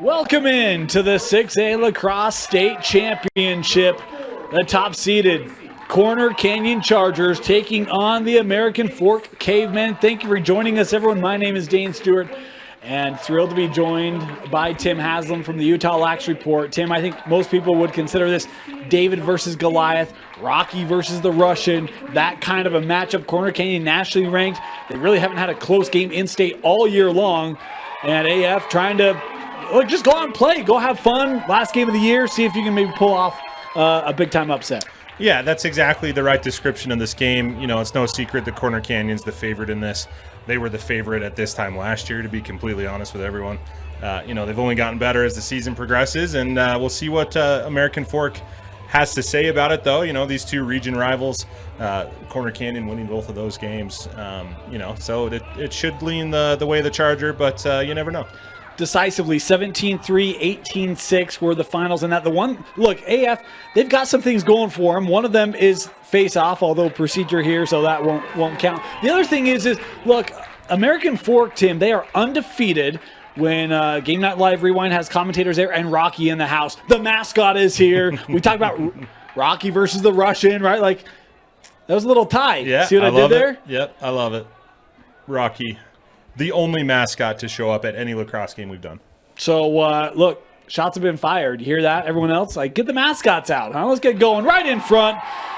Welcome in to the 6A Lacrosse State Championship. The top-seeded Corner Canyon Chargers taking on the American Fork Cavemen. Thank you for joining us, everyone. My name is Dane Stewart, and thrilled to be joined by Tim Haslam from the Utah Lax Report. Tim, I think most people would consider this David versus Goliath, Rocky versus the Russian, that kind of a matchup. Corner Canyon nationally ranked. They really haven't had a close game in-state all year long, and AF trying to just go out and play, go have fun. Last game of the year, see if you can maybe pull off a big-time upset. Yeah, that's exactly the right description of this game. You know, it's no secret that Corner Canyon's the favorite in this. They were the favorite at this time last year, to be completely honest with everyone. They've only gotten better as the season progresses, and we'll see what American Fork has to say about it, though. You know, these two region rivals, Corner Canyon winning both of those games, so it should lean the way of the Charger, but you never know. Decisively, 17-3, 18-6 were the finals in that. Look, AF, they've got some things going for them. One of them is face-off, although procedure here, so that won't count. The other thing is look, American Fork, Tim, they are undefeated when Game Night Live Rewind has commentators there and Rocky in the house. The mascot is here. We talk about Rocky versus the Russian, right? Like, that was a little tie. Yeah, see what I did there? It. Yep, I love it. Rocky. The only mascot to show up at any lacrosse game we've done. So, look, shots have been fired. You hear that? Everyone else? Like, get the mascots out. Huh? Let's get going right in front.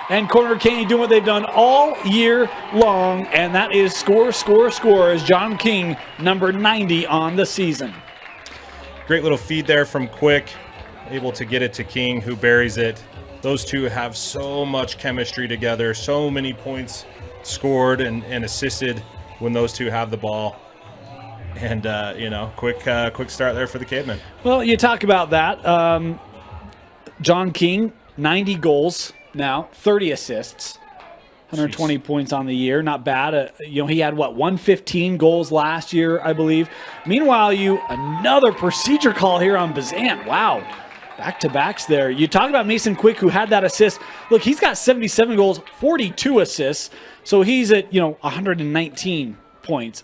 And Corner Canyon doing what they've done all year long, and that is score, score, score as John King, number 90 on the season. Great little feed there from Quick, able to get it to King, who buries it. Those two have so much chemistry together, so many points scored and assisted when those two have the ball. And, quick start there for the Cavemen. Well, you talk about that. John King, 90 goals now, 30 assists, 120 points on the year. Not bad. He had, 115 goals last year, I believe. Meanwhile, another procedure call here on Bazant. Wow. Back-to-backs there. You talk about Mason Quick, who had that assist. Look, he's got 77 goals, 42 assists. So he's at, 119 points.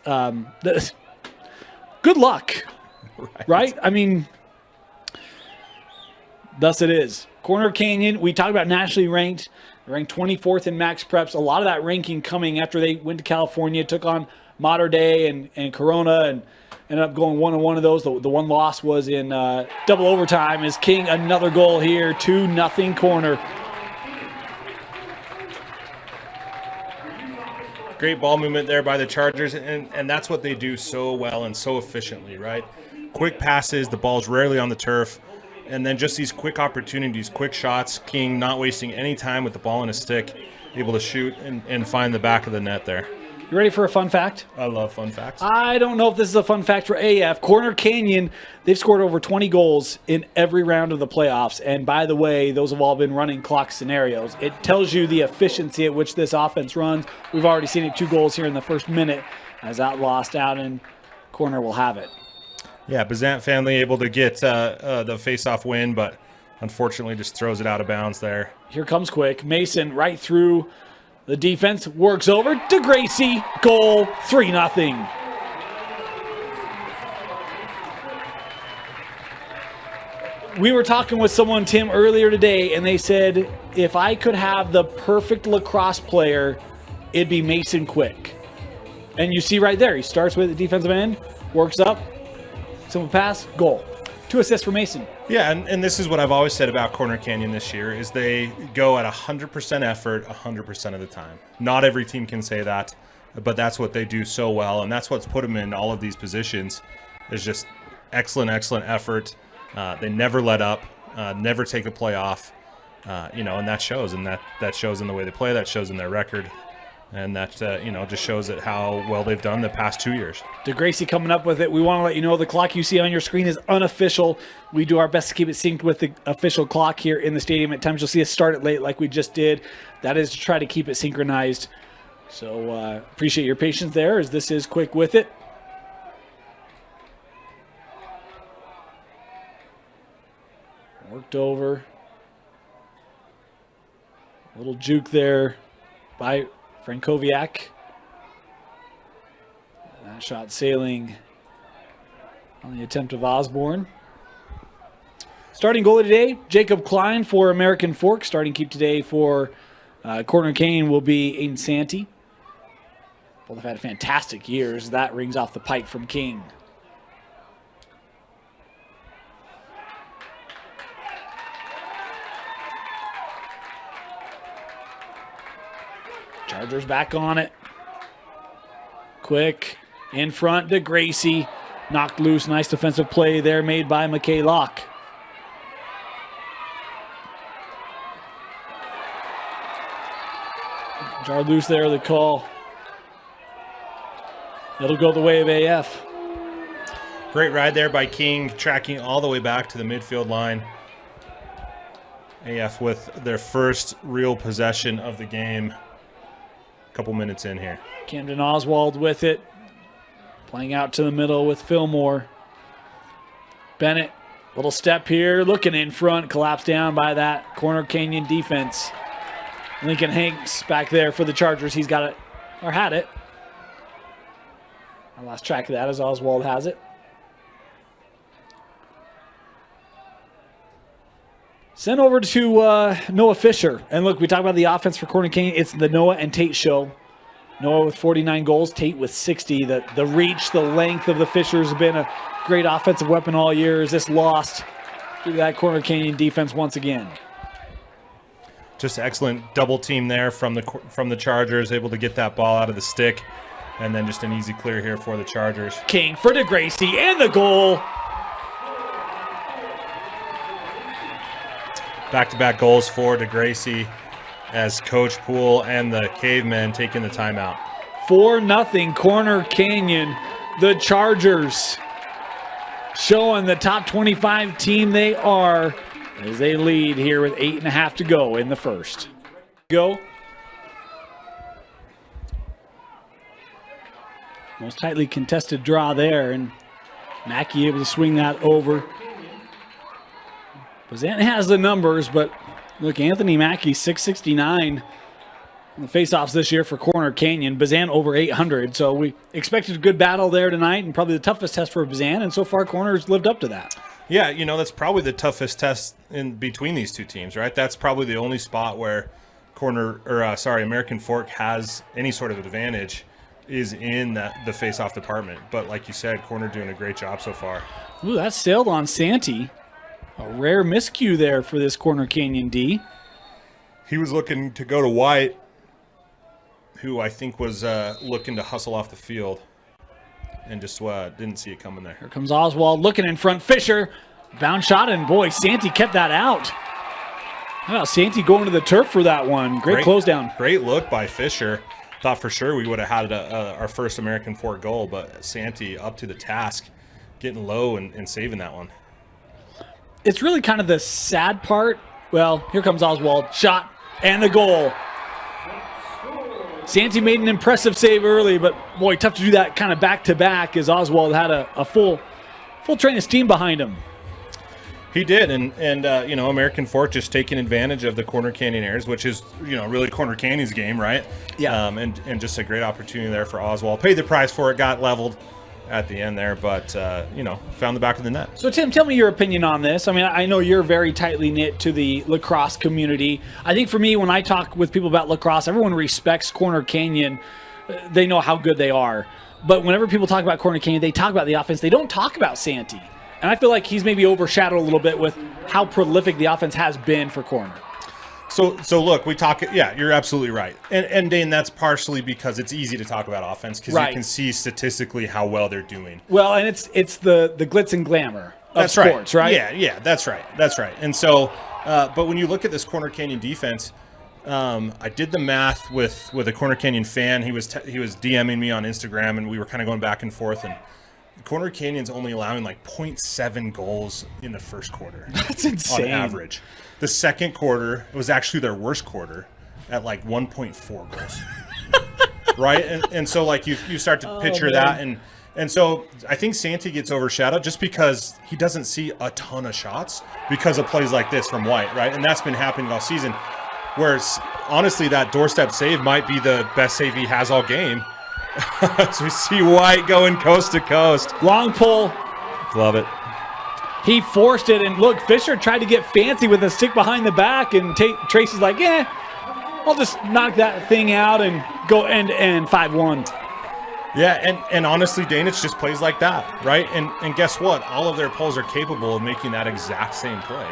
Good luck, right? I mean, thus it is. Corner Canyon, we talked about nationally ranked. Ranked 24th in max preps. A lot of that ranking coming after they went to California, took on Mater Dei and Corona, and ended up going 1-1 of those. The one loss was in double overtime as King, another goal here, 2-0 Corner. Great ball movement there by the Chargers, and that's what they do so well and so efficiently, right? Quick passes, the ball's rarely on the turf, and then just these quick opportunities, quick shots. King not wasting any time with the ball in his stick, able to shoot and find the back of the net there. You ready for a fun fact? I love fun facts. I don't know if this is a fun fact for AF. Corner Canyon, they've scored over 20 goals in every round of the playoffs. And by the way, those have all been running clock scenarios. It tells you the efficiency at which this offense runs. We've already seen it, 2 goals here in the first minute. As that lost out, and Corner will have it. Yeah, Bazant family able to get the face-off win, but unfortunately just throws it out of bounds there. Here comes Quick. Mason right through the defense, works over to Gracie, goal, 3-0. We were talking with someone, Tim, earlier today, and they said, if I could have the perfect lacrosse player, it'd be Mason Quick. And you see right there, he starts with the defensive end, works up, simple pass, goal. 2 assists for Mason. Yeah, and this is what I've always said about Corner Canyon this year, is they go at 100% effort 100% of the time. Not every team can say that, but that's what they do so well, and that's what's put them in all of these positions, is just excellent effort. They never let up, never take a play off, and that shows, and that shows in the way they play, that shows in their record. And that, just shows it how well they've done the past 2 years. DeGracie coming up with it. We want to let you know the clock you see on your screen is unofficial. We do our best to keep it synced with the official clock here in the stadium. At times you'll see us start it late like we just did. That is to try to keep it synchronized. So appreciate your patience there as this is Quick with it. Worked over. A little juke there by Frankowiak. That shot sailing on the attempt of Osborne. Starting goalie today, Jacob Klein for American Fork. Starting keep today for Corner Canyon will be Aiden Santee. Both have had fantastic years. That rings off the pipe from King. Chargers back on it. Quick in front to Gracie. Knocked loose. Nice defensive play there made by McKay Locke. Jarred loose there, the call. It'll go the way of AF. Great ride there by King, tracking all the way back to the midfield line. AF with their first real possession of the game. A couple minutes in here. Camden Oswald with it. Playing out to the middle with Fillmore. Bennett, little step here, looking in front, collapsed down by that Corner Canyon defense. Lincoln Hanks back there for the Chargers. He's got it, or had it. I lost track of that as Oswald has it. Sent over to Noah Fisher. And look, we talk about the offense for Corner Canyon. It's the Noah and Tate show. Noah with 49 goals, Tate with 60. The reach, the length of the Fishers have been a great offensive weapon all year. Is this lost to that Corner Canyon defense once again? Just excellent double team there from the Chargers, able to get that ball out of the stick, and then just an easy clear here for the Chargers. King for DeGracie and the goal. Back-to-back goals for DeGracie as Coach Poole and the Cavemen taking the timeout. 4-0 Corner Canyon. The Chargers showing the top 25 team they are as they lead here with 8.5 to go in the first. Go. Most tightly contested draw there, and Mackey able to swing that over. Bazant has the numbers, but look, Anthony Mackey, 669 on the faceoffs this year for Corner Canyon. Bazant over 800, so we expected a good battle there tonight, and probably the toughest test for Bazant, and so far Corner's lived up to that. Yeah, you know, that's probably the toughest test in between these two teams, right? That's probably the only spot where American Fork has any sort of advantage is in the face-off department. But like you said, Corner doing a great job so far. Ooh, that sailed on Santee. A rare miscue there for this Corner Canyon D. He was looking to go to White, who I think was looking to hustle off the field, and just didn't see it coming there. Here comes Oswald looking in front. Fisher, bounce shot, and boy, Santee kept that out. How about Santee going to the turf for that one? Great close down. Great look by Fisher. Thought for sure we would have had our first American Fork goal, but Santee up to the task, getting low and saving that one. It's really kind of the sad part. Well, here comes Oswald. Shot and the goal. Santee made an impressive save early, but boy, tough to do that kind of back-to-back as Oswald had a full train of steam behind him. He did, and you know, American Fork just taking advantage of the Corner Canyon airs, which is, you know, really Corner Canyon's game, right? Yeah. And just a great opportunity there for Oswald. Paid the price for it, got leveled at the end there, but you know, found the back of the net. So Tim, tell me your opinion on this. I mean, I know you're very tightly knit to the lacrosse community. I think for me, when I talk with people about lacrosse, everyone respects Corner Canyon. They know how good they are. But whenever people talk about Corner Canyon, they talk about the offense. They don't talk about Santee. And I feel like he's maybe overshadowed a little bit with how prolific the offense has been for Corner. So look, we talk. Yeah, you're absolutely right, and Dane, that's partially because it's easy to talk about offense because you can see statistically how well they're doing. Well, and it's the glitz and glamour of sports, right? Yeah, that's right. And so, but when you look at this Corner Canyon defense, I did the math with a Corner Canyon fan. He was DMing me on Instagram, and we were kind of going back and forth. And Corner Canyon's only allowing like 0.7 goals in the first quarter. That's insane. On average. The second quarter was actually their worst quarter at like 1.4 goals. Right? And so like you start to picture that, and so I think Santee gets overshadowed just because he doesn't see a ton of shots because of plays like this from White, right? And that's been happening all season. Whereas honestly, that doorstep save might be the best save he has all game. As we see White going coast to coast. Long pull. Love it. he forced it, and look, Fisher tried to get fancy with a stick behind the back, and Tracy's like, I'll just knock that thing out and go end 5-1. Yeah, and honestly, Danich just plays like that, right? And guess what? All of their polls are capable of making that exact same play.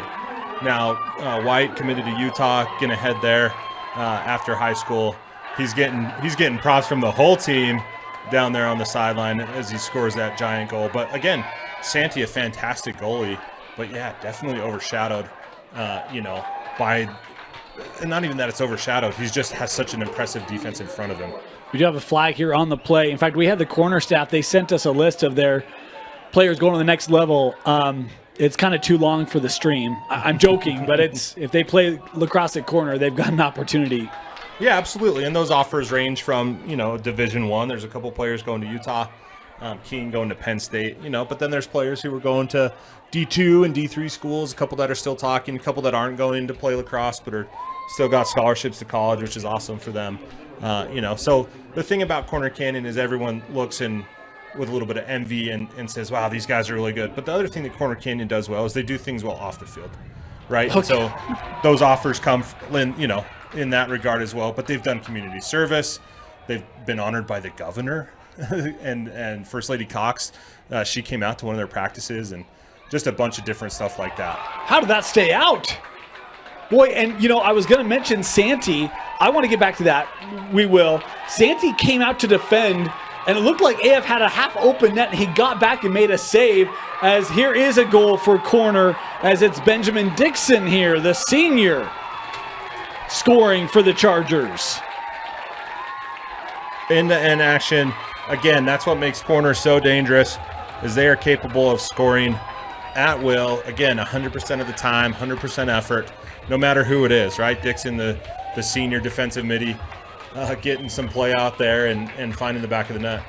Now, White committed to Utah, gonna head there after high school. He's getting props from the whole team down there on the sideline as he scores that giant goal. But again, Santi, a fantastic goalie, but yeah, definitely overshadowed, by, and not even that it's overshadowed. He just has such an impressive defense in front of him. We do have a flag here on the play. In fact, we had the corner staff. They sent us a list of their players going to the next level. It's kind of too long for the stream. I'm joking, but if they play lacrosse at corner, they've got an opportunity. Yeah, absolutely. And those offers range from, Division I. There's a couple players going to Utah, Keene going to Penn State, but then there's players who are going to D2 and D3 schools, a couple that are still talking, a couple that aren't going to play lacrosse but are still got scholarships to college, which is awesome for them. So the thing about Corner Canyon is everyone looks in with a little bit of envy and says, wow, these guys are really good. But the other thing that Corner Canyon does well is they do things well off the field, right? Okay. And so those offers come, in that regard as well. But they've done community service. They've been honored by the governor and First Lady Cox. She came out to one of their practices and just a bunch of different stuff like that. How did that stay out? Boy, and, I was going to mention Santi. I want to get back to that. We will. Santi came out to defend, and it looked like AF had a half-open net, and he got back and made a save, as here is a goal for corner, as it's Benjamin Dixon here, the senior, scoring for the Chargers. End-to-end action. Again, that's what makes corner so dangerous, is they are capable of scoring at will. Again, 100% of the time, 100% effort, no matter who it is, right? Dixon, the senior defensive midi, getting some play out there and finding the back of the net.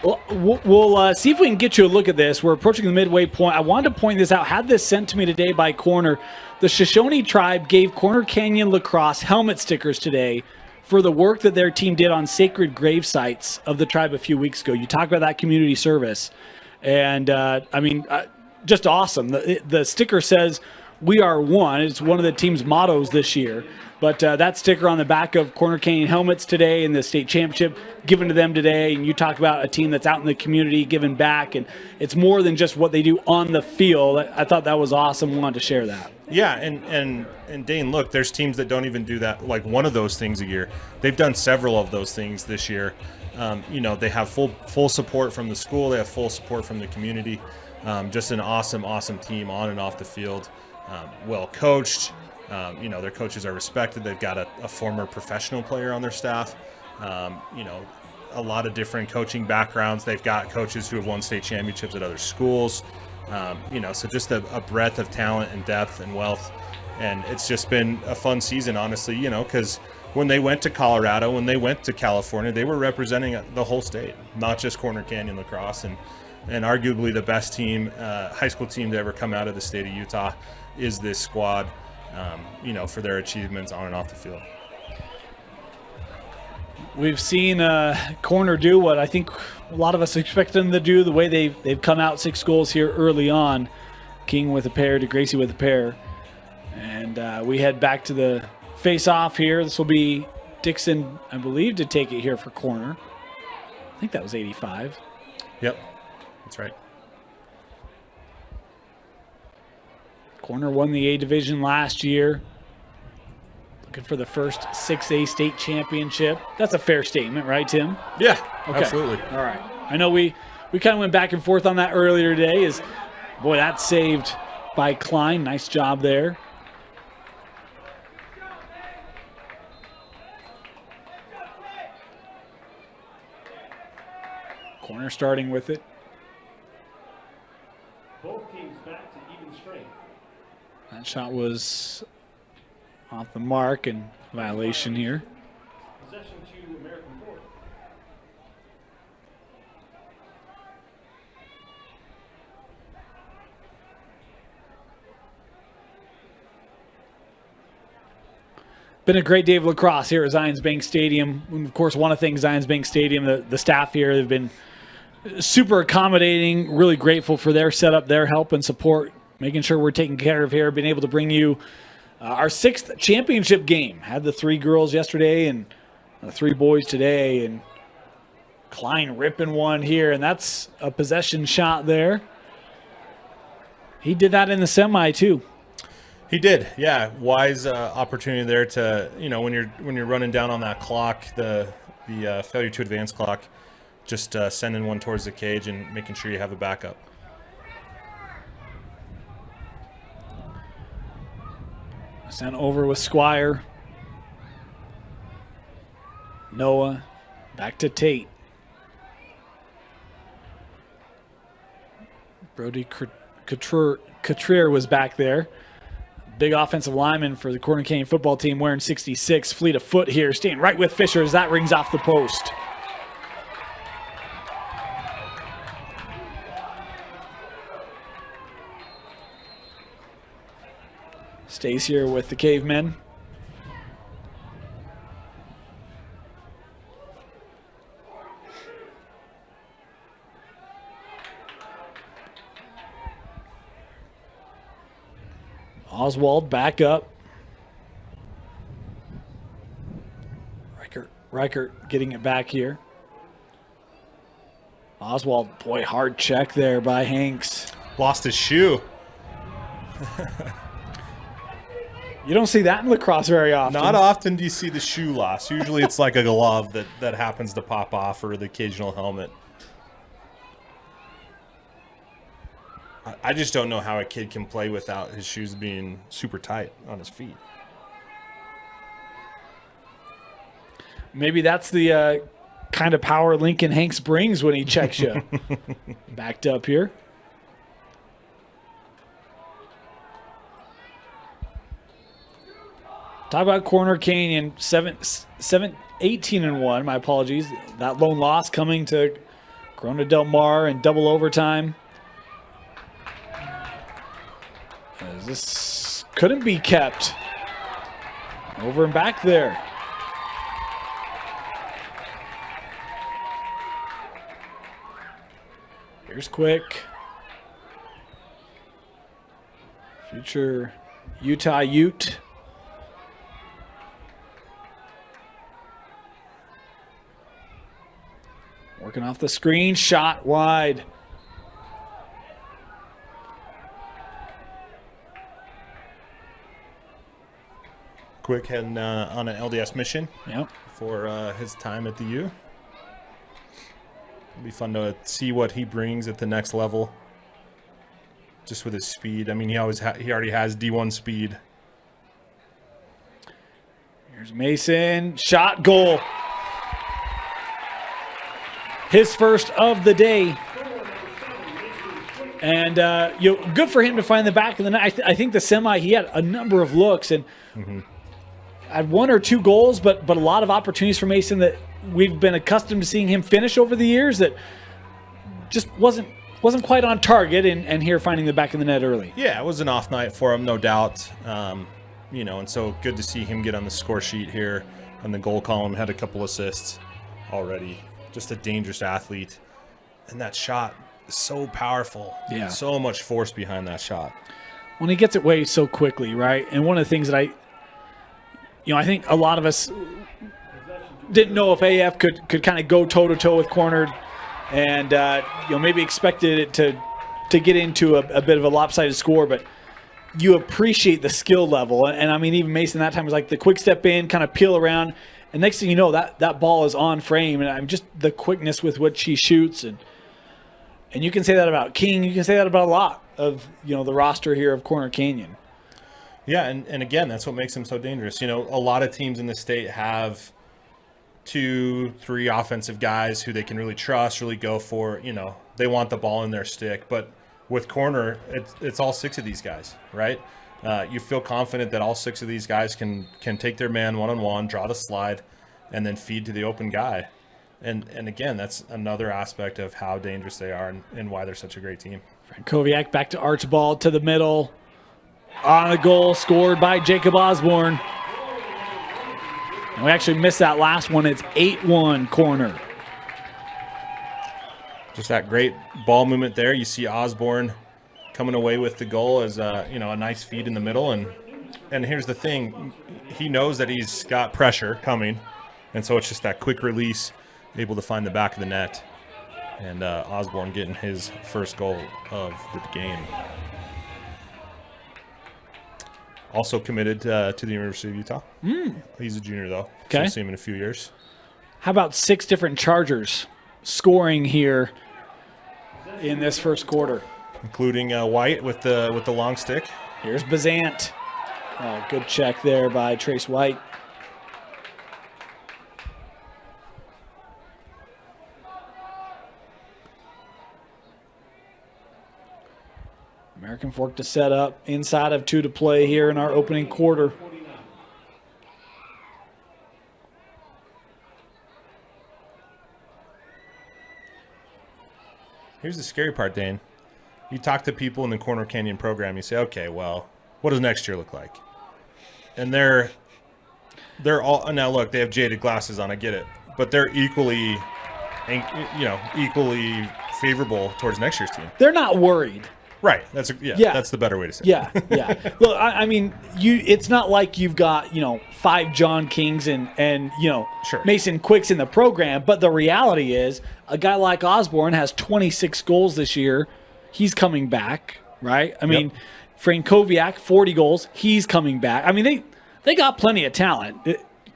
Well, we'll see if we can get you a look at this. We're approaching the midway point. I wanted to point this out. Had this sent to me today by Corner. The Shoshone tribe gave Corner Canyon Lacrosse helmet stickers today for the work that their team did on sacred grave sites of the tribe a few weeks ago. You talk about that community service. And, just awesome. The sticker says, "We are one." It's one of the team's mottos this year. But that sticker on the back of Corner Canyon helmets today in the state championship given to them today. And you talk about a team that's out in the community giving back. And it's more than just what they do on the field. I thought that was awesome. Wanted to share that. Yeah, and Dane, look, there's teams that don't even do that, like one of those things a year. They've done several of those things this year. They have full support from the school. They have full support from the community. Just an awesome team on and off the field. Well coached. Their coaches are respected. They've got a former professional player on their staff. A lot of different coaching backgrounds. They've got coaches who have won state championships at other schools. So just a breadth of talent and depth and wealth. And it's just been a fun season, honestly, because when they went to Colorado, when they went to California, they were representing the whole state, not just Corner Canyon Lacrosse. And arguably the best team, high school team to ever come out of the state of Utah is this squad, for their achievements on and off the field. We've seen Corner do what I think a lot of us expect them to do, the way they've come out 6 goals here early on. King with a pair, DeGracie with a pair. And we head back to the face-off here. This will be Dixon, I believe, to take it here for Corner. I think that was 85. Yep, that's right. Corner won the A division last year. Looking for the first 6A state championship. That's a fair statement, right, Tim? Yeah, okay. Absolutely. All right. I know we kind of went back and forth on that earlier today. Boy, that's saved by Klein. Nice job there. Corner starting with it. Both teams back to even strength. That shot was off the mark and violation here. Possession to American Fork. Been a great day of lacrosse here at Zions Bank Stadium. And of course, want to thank Zions Bank Stadium, the staff here. They've been super accommodating, really grateful for their setup, their help and support, making sure we're taken care of here, being able to bring you our 6th championship game. Had the 3 girls yesterday and the 3 boys today, and Klein ripping one here, and that's a possession shot there. He did that in the semi too. He did, yeah. Wise opportunity there to, when you're running down on that clock, the failure to advance clock, just sending one towards the cage and making sure you have a backup. Sent over with Squire. Noah back to Tate. Brody Couture was back there. Big offensive lineman for the Corner Canyon football team wearing 66. Fleet of foot here, staying right with Fisher as that rings off the post. Stays here with the Cavemen. Oswald back up. Reichert getting it back here. Oswald, boy, hard check there by Hanks. Lost his shoe. You don't see that in lacrosse very often. Not often do you see the shoe loss. Usually it's like a glove that happens to pop off, or the occasional helmet. I just don't know how a kid can play without his shoes being super tight on his feet. Maybe that's the kind of power Lincoln Hanks brings when he checks you. Backed up here. Talk about Corner Canyon, 18-1. My apologies. That lone loss coming to Corona Del Mar in double overtime. As this couldn't be kept. Over and back there. Here's Quick. Future Utah Ute. Working off the screen, shot wide. Quick heading on an LDS mission. Yep. For his time at the U. It'll be fun to see what he brings at the next level. Just with his speed. I mean, he already has D1 speed. Here's Mason, shot, goal. His first of the day. And good for him to find the back of the net. I think the semi, he had a number of looks and had 1 or 2 goals, but a lot of opportunities for Mason that we've been accustomed to seeing him finish over the years that just wasn't quite on target, and here finding the back of the net early. Yeah, it was an off night for him, no doubt. And so good to see him get on the score sheet here on the goal column. Had a couple assists already. Just a dangerous athlete. And that shot is so powerful. Yeah. So much force behind that shot. When he gets it away so quickly, right? And one of the things that I think a lot of us didn't know if AF could kind of go toe-to-toe with Cornered, and maybe expected it to get into a bit of a lopsided score, but you appreciate the skill level. And I mean, even Mason that time was like the quick step in, kind of peel around, and next thing you know, that ball is on frame, and I'm just the quickness with which he shoots, and you can say that about King. You can say that about a lot of the roster here of Corner Canyon. Yeah, and again, that's what makes him so dangerous. A lot of teams in the state have 2-3 offensive guys who they can really trust, really go for. They want the ball in their stick, but with Corner, it's all 6 of these guys, right? You feel confident that all 6 of these guys can take their man one-on-one, draw the slide, and then feed to the open guy. And again, that's another aspect of how dangerous they are and why they're such a great team. Frankowiak back to Archibald to the middle. On the goal, scored by Jacob Osborne. And we actually missed that last one. It's 8-1 Corner. Just that great ball movement there. You see Osborne coming away with the goal as a nice feed in the middle. And here's the thing, he knows that he's got pressure coming, and so it's just that quick release, able to find the back of the net, and Osborne getting his first goal of the game. Also committed to the University of Utah. He's a junior, though. Okay. So we'll see him in a few years. How about 6 different Chargers scoring here in this first quarter? Including White with the long stick. Here's Bazant. Oh, good check there by Trace White. American Fork to set up, inside of 2 to play here in our opening quarter. Here's the scary part, Dane. You talk to people in the Corner Canyon program, you say, okay, well, what does next year look like? And they're all, now look, they have jaded glasses on, I get it, but they're equally favorable towards next year's team. They're not worried. Right. That's the better way to say it. Yeah. Look, I mean, it's not like you've got, 5 John Kings and Sure. Mason Quicks in the program, but the reality is a guy like Osborne has 26 goals this year. He's coming back, right? I mean, Frankowiak, 40 goals. He's coming back. I mean, they got plenty of talent.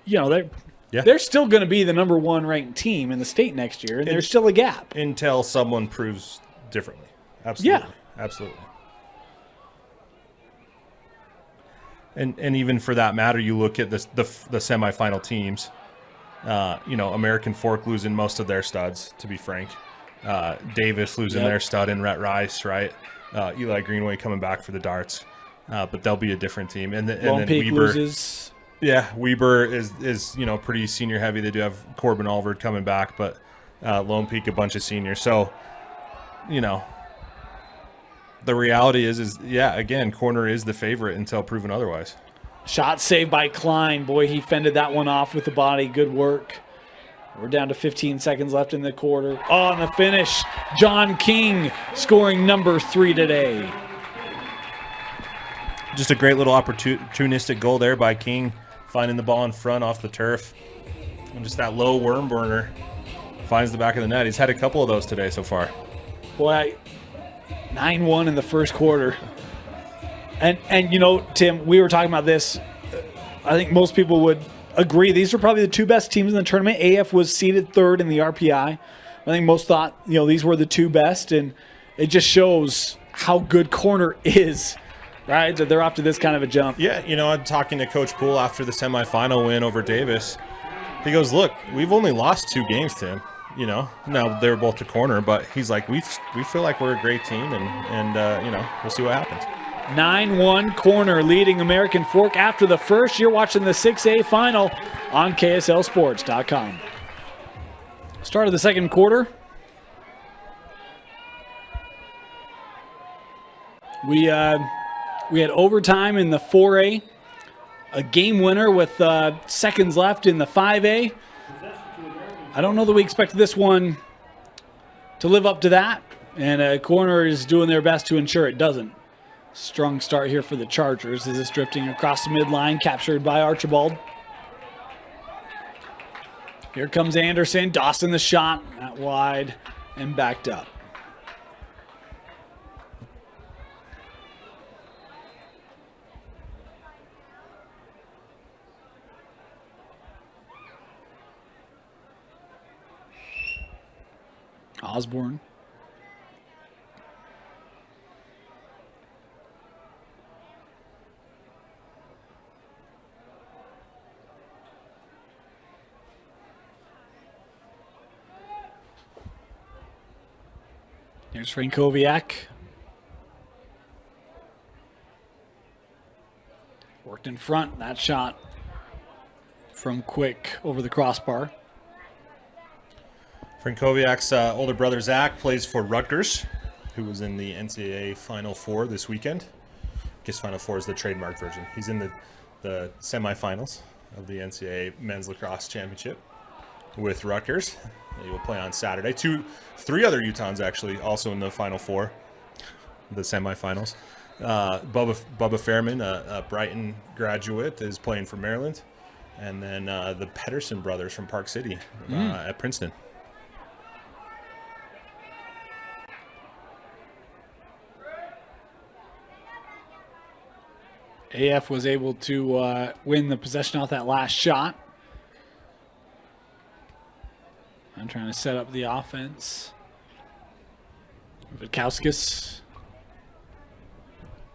They're still going to be the number 1 ranked team in the state next year, and there's still a gap. Until someone proves differently. Absolutely. Yeah. Absolutely. And even for that matter, you look at the semifinal teams. American Fork losing most of their studs, to be frank. Davis losing their stud in Rhett Rice, right? Eli Greenway coming back for the Darts, but they'll be a different team. And then Peak Weber loses. Yeah, Weber is pretty senior heavy. They do have Corbin Alvord coming back, but Lone Peak a bunch of seniors. So, the reality is again, Corner is the favorite until proven otherwise. Shot saved by Klein. Boy, he fended that one off with the body. Good work. We're down to 15 seconds left in the quarter. Oh, and the finish. John King scoring number 3 today. Just a great little opportunistic goal there by King, finding the ball in front off the turf. And just that low worm burner finds the back of the net. He's had a couple of those today so far. Boy, 9-1 in the first quarter. And Tim, we were talking about this. I think most people would agree these are probably the 2 best teams in the tournament. AF was seeded 3rd in the RPI. I think most thought, these were the 2 best, and it just shows how good Corner is, right? That they're off to this kind of a jump. Yeah, I'm talking to Coach Poole after the semifinal win over Davis. He goes, look, we've only lost 2 games, Tim. Now they were both to Corner, but he's like, we feel like we're a great team, and we'll see what happens. 9-1 Corner leading American Fork after the first. You're watching the 6A final on KSLSports.com. Start of the second quarter. We had overtime in the 4A, a game winner with seconds left in the 5A. I don't know that we expected this one to live up to that, and Corner is doing their best to ensure it doesn't. Strong start here for the Chargers as it's drifting across the midline, captured by Archibald. Here comes Anderson. Dawson the shot, not wide, and backed up. Osborne. Here's Frankowiak. Worked in front. That shot from Quick over the crossbar. Frankowiak's older brother, Zach, plays for Rutgers, who was in the NCAA Final Four this weekend. I guess Final Four is the trademark version. He's in the semifinals of the NCAA Men's Lacrosse Championship with Rutgers. He will play on Saturday. 3 other Utahns, actually, also in the Final Four. the semifinals. Bubba Fairman, a Brighton graduate, is playing for Maryland. And then the Pedersen brothers from Park City at Princeton. AF was able to win the possession off that last shot. I'm trying to set up the offense. Vitkauskis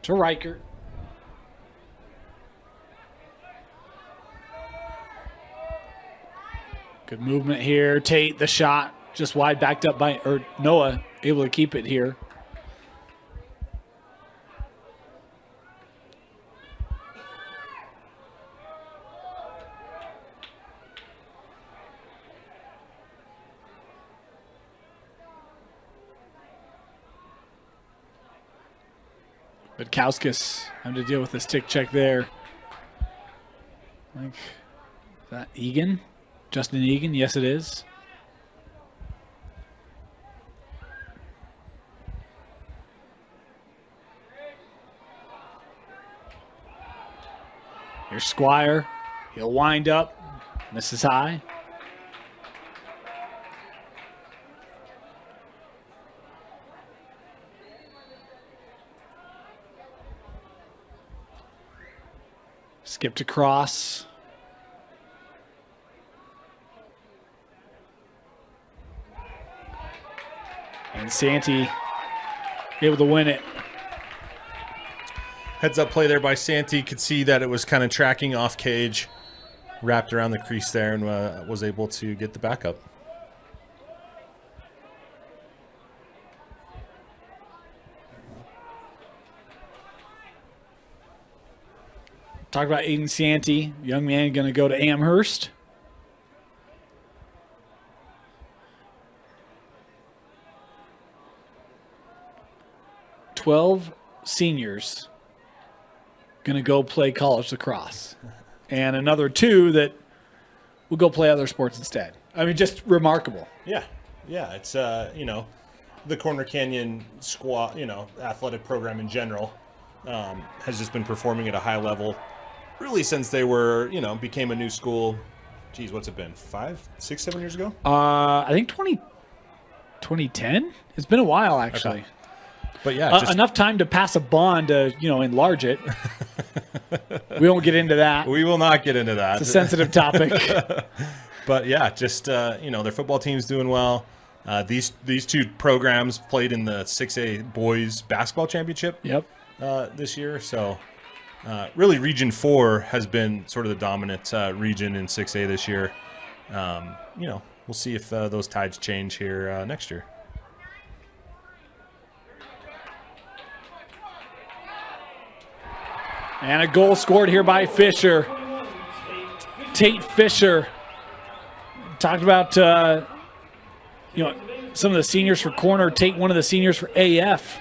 to Reichert. Good movement here. Tate, the shot, just wide, backed up by Noah, able to keep it here. Vitkauskis having to deal with this tick check there. Like, is that Egan? Justin Egan? Yes, it is. Here's Squire. He'll wind up. Misses high. Skipped across. And Santee able to win it. Heads up play there by Santee. Could see that it was kind of tracking off cage, wrapped around the crease there, and was able to get the backup. Talk about Aiden Santee, young man going to go to Amherst. "12 seniors going to go play college lacrosse, and another 2 that will go play other sports instead." I mean, just remarkable. Yeah, it's the Corner Canyon squad, athletic program in general, has just been performing at a high level, really since they were, became a new school. Geez, what's it been? 5, 6, 7 years ago? I think 2010. It's been a while, actually. Okay. But yeah, enough time to pass a bond to enlarge it. We won't get into that. We will not get into that. It's a sensitive topic. But yeah, just their football team's doing well. These 2 programs played in the 6A boys basketball championship. Yep. This year. So really Region 4 has been sort of the dominant region in 6A this year. We'll see if those tides change here next year. And a goal scored here by Fisher. Tate Fisher. Talked about some of the seniors for corner. Tate, one of the seniors for AF,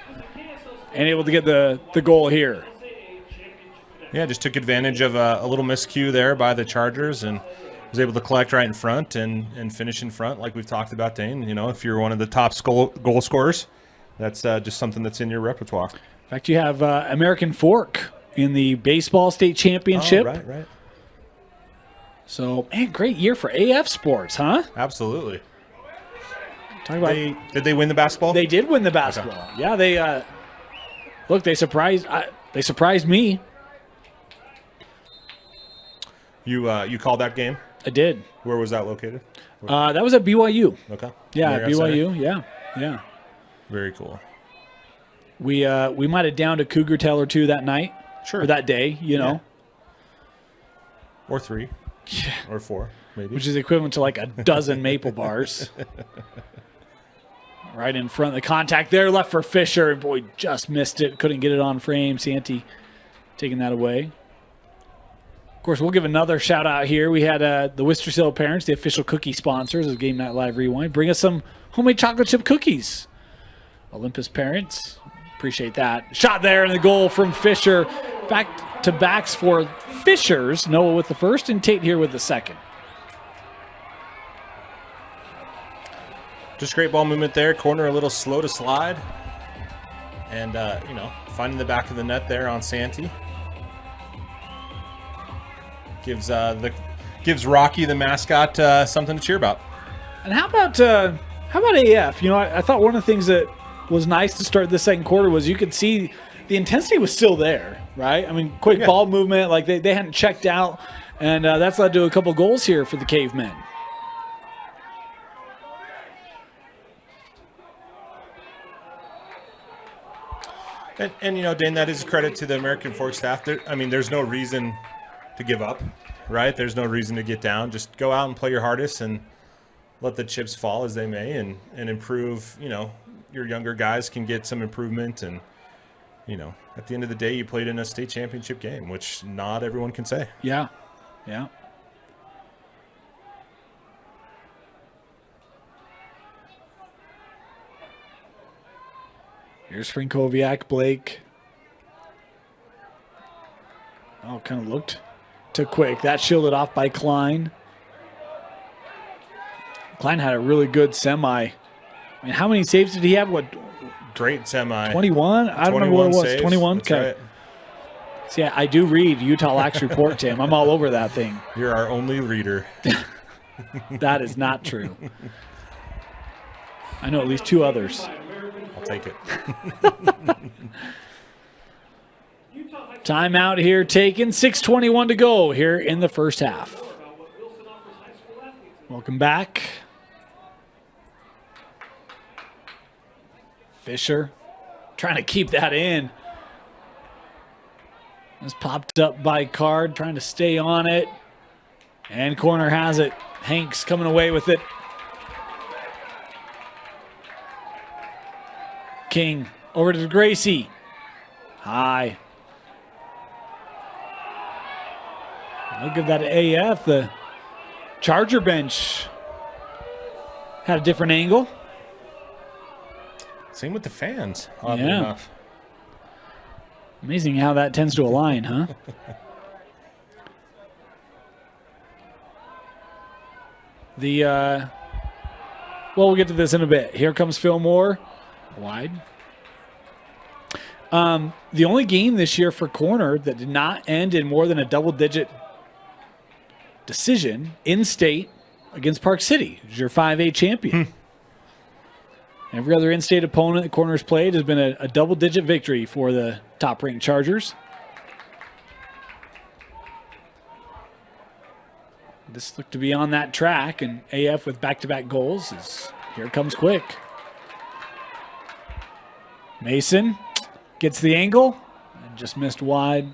and able to get the goal here. Yeah, just took advantage of a little miscue there by the Chargers and was able to collect right in front and finish in front, like we've talked about, Dane. If you're one of the top goal scorers, that's just something that's in your repertoire. In fact, you have American Fork in the baseball state championship. Oh, right. So, man, great year for AF sports, huh? Absolutely. Talk about, did they win the basketball? They did win the basketball. Okay. Yeah, they they surprised me. You called that game? I did. Where was that located? That was at BYU. Okay. Yeah, at BYU. Yeah. Very cool. We might have downed a Cougar tail or 2 that night. Sure. Or that day, know. Or 3. Yeah. Or 4, maybe. Which is equivalent to like a dozen maple bars. Right in front of the contact there, left for Fisher. And boy, just missed it. Couldn't get it on frame. Santee taking that away. Of course, we'll give another shout out here. We had the Wistrcill parents, the official cookie sponsors of Game Night Live Rewind, bring us some homemade chocolate chip cookies. Olympus parents, appreciate that. Shot there and the goal from Fisher. Back to backs for Fishers. Noah with the first and Tate here with the second. Just great ball movement there. Corner a little slow to slide. And, finding the back of the net there on Santee. Gives Rocky, the mascot, something to cheer about. And how about AF? I thought one of the things that was nice to start the second quarter was you could see the intensity was still there, right? I mean, quick ball movement, like they hadn't checked out, and that's led to a couple goals here for the Cavemen. And Dane, that is a credit to the American Fork staff. There's no reason to give up, right? There's no reason to get down. Just go out and play your hardest and let the chips fall as they may and improve. Your younger guys can get some improvement. And, at the end of the day, you played in a state championship game, which not everyone can say. Yeah. Here's Frankowiak, Blake. Oh, kind of looked too quick. That shielded off by Klein. Klein had a really good semi. How many saves did he have? Great semi. 21? I don't remember what it was. Saves. 21? That's okay. Right. See, I do read Utah Lax Report, Tim. I'm all over that thing. You're our only reader. That is not true. I know at least two others. I'll take it. Timeout here taken. 6:21 to go here in the first half. Welcome back. Fisher trying to keep that in. This popped up by Card, trying to stay on it. And corner has it. Hanks coming away with it. King over to Gracie. High. Look at that AF. The Charger bench had a different angle. Same with the fans, oddly enough. Amazing how that tends to align, huh? We'll get to this in a bit. Here comes Fillmore. Wide. The only game this year for corner that did not end in more than a double-digit decision in-state against Park City, who's your 5A champion. Every other in-state opponent the corner's played has been a double-digit victory for the top-ranked Chargers. This looked to be on that track, and AF with back-to-back goals is here comes quick. Mason gets the angle and just missed wide.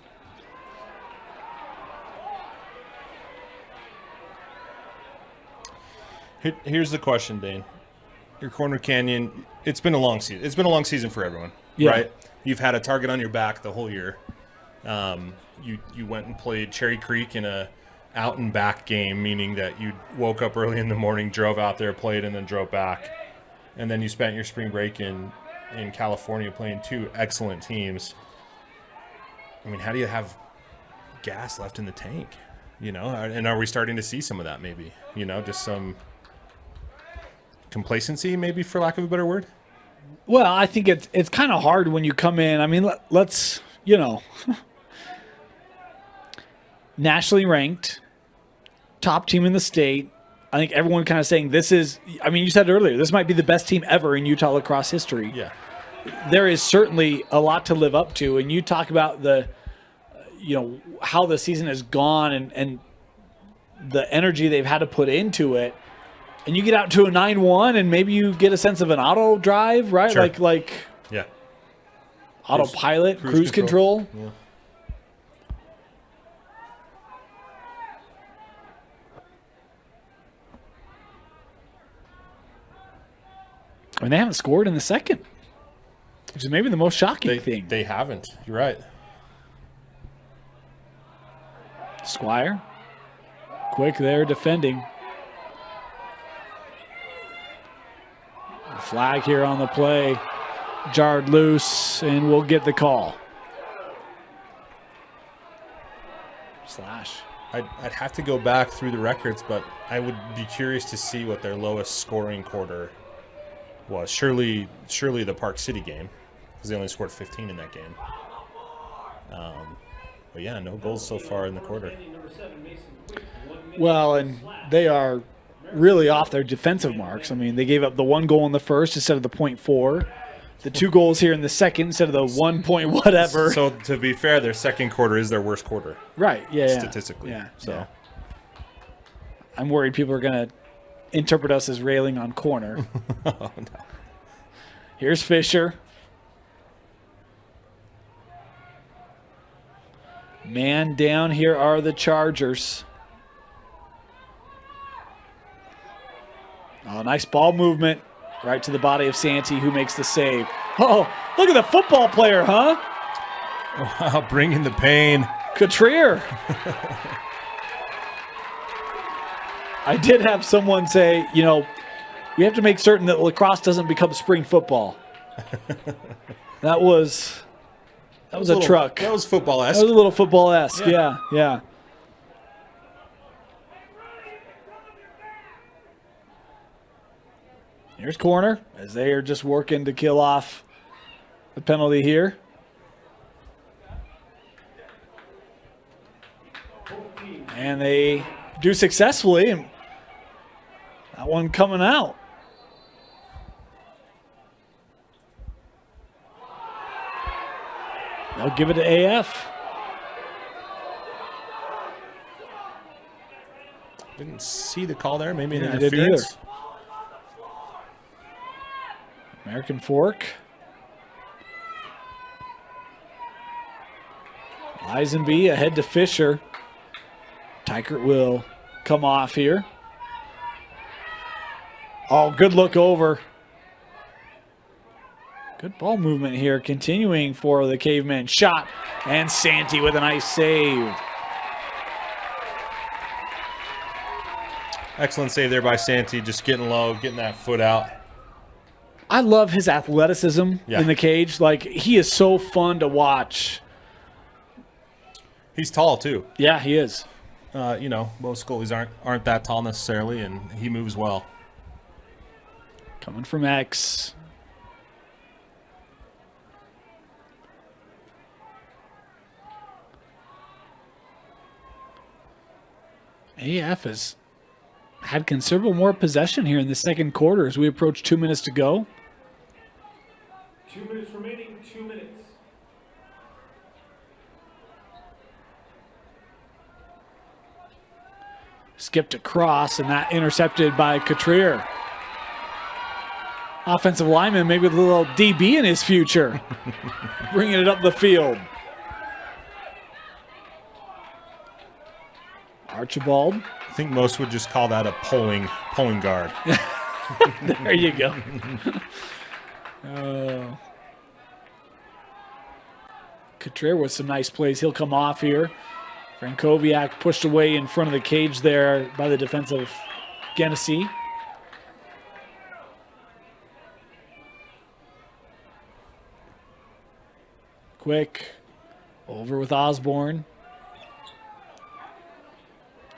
Here's the question, Dane. Your Corner Canyon, it's been a long season. It's been a long season for everyone, right? You've had a target on your back the whole year. You went and played Cherry Creek in a out and back game, meaning that you woke up early in the morning, drove out there, played, and then drove back. And then you spent your spring break in California playing two excellent teams. How do you have gas left in the tank? And are we starting to see some of that maybe? Just some complacency, maybe, for lack of a better word? Well, I think it's kind of hard when you come in. Let's nationally ranked, top team in the state. I think everyone kind of saying this is, you said it earlier, this might be the best team ever in Utah lacrosse history. Yeah. There is certainly a lot to live up to. And you talk about the, how the season has gone and the energy they've had to put into it. And you get out to a 9-1 and maybe you get a sense of an auto drive, right? Sure. Like autopilot, cruise control. Yeah. They haven't scored in the second, which is maybe the most shocking thing. They haven't. You're right. Squire, quick there defending. A flag here on the play. Jarred loose, and we'll get the call. Slash. I'd have to go back through the records, but I would be curious to see what their lowest scoring quarter was. Surely the Park City game. because they only scored 15 in that game. But yeah, no goals so far in the quarter. Well, and they are really off their defensive marks. I mean, they gave up the 1 goal in the first instead of the .4. The 2 goals here in the second instead of the 1 point whatever. So to be fair, their second quarter is their worst quarter. Right, yeah. Statistically. Yeah, So yeah. I'm worried people are going to interpret us as railing on corner. Oh, no. Here's Fisher. Man down, here are the Chargers. Oh, nice ball movement right to the body of Santee, who makes the save. Oh, look at the football player, huh? Wow, bringing the pain. Cotrier. I did have someone say, you know, we have to make certain that lacrosse doesn't become spring football. That was a truck. That was football-esque. That was a little football-esque, yeah. Here's corner as they are just working to kill off the penalty here. And they do successfully, and that one coming out. They'll give it to AF. Didn't see the call there. Maybe an I didn't interference. American Fork. Eisenby ahead to Fisher. Tykert will come off here. Oh, good look over. Good ball movement here, continuing for the Cavemen. Shot, and Santee with a nice save. Excellent save there by Santee, just getting low, getting that foot out. I love his athleticism in the cage. Like, he is so fun to watch. He's tall, too. Yeah, he is. You know, most goalies aren't that tall necessarily, and he moves well. Coming from X. AF has had considerable more possession here in the second quarter as we approach 2 minutes to go. 2 minutes remaining, 2 minutes. Skipped across, and that intercepted by Cotrier. Offensive lineman, maybe with a little DB in his future. Bringing it up the field. Archibald. I think most would just call that a pulling guard. There you go. Cotrier with some nice plays. He'll come off here. Frankowiak pushed away in front of the cage there by the defensive Genesee. Quick. Over with Osborne.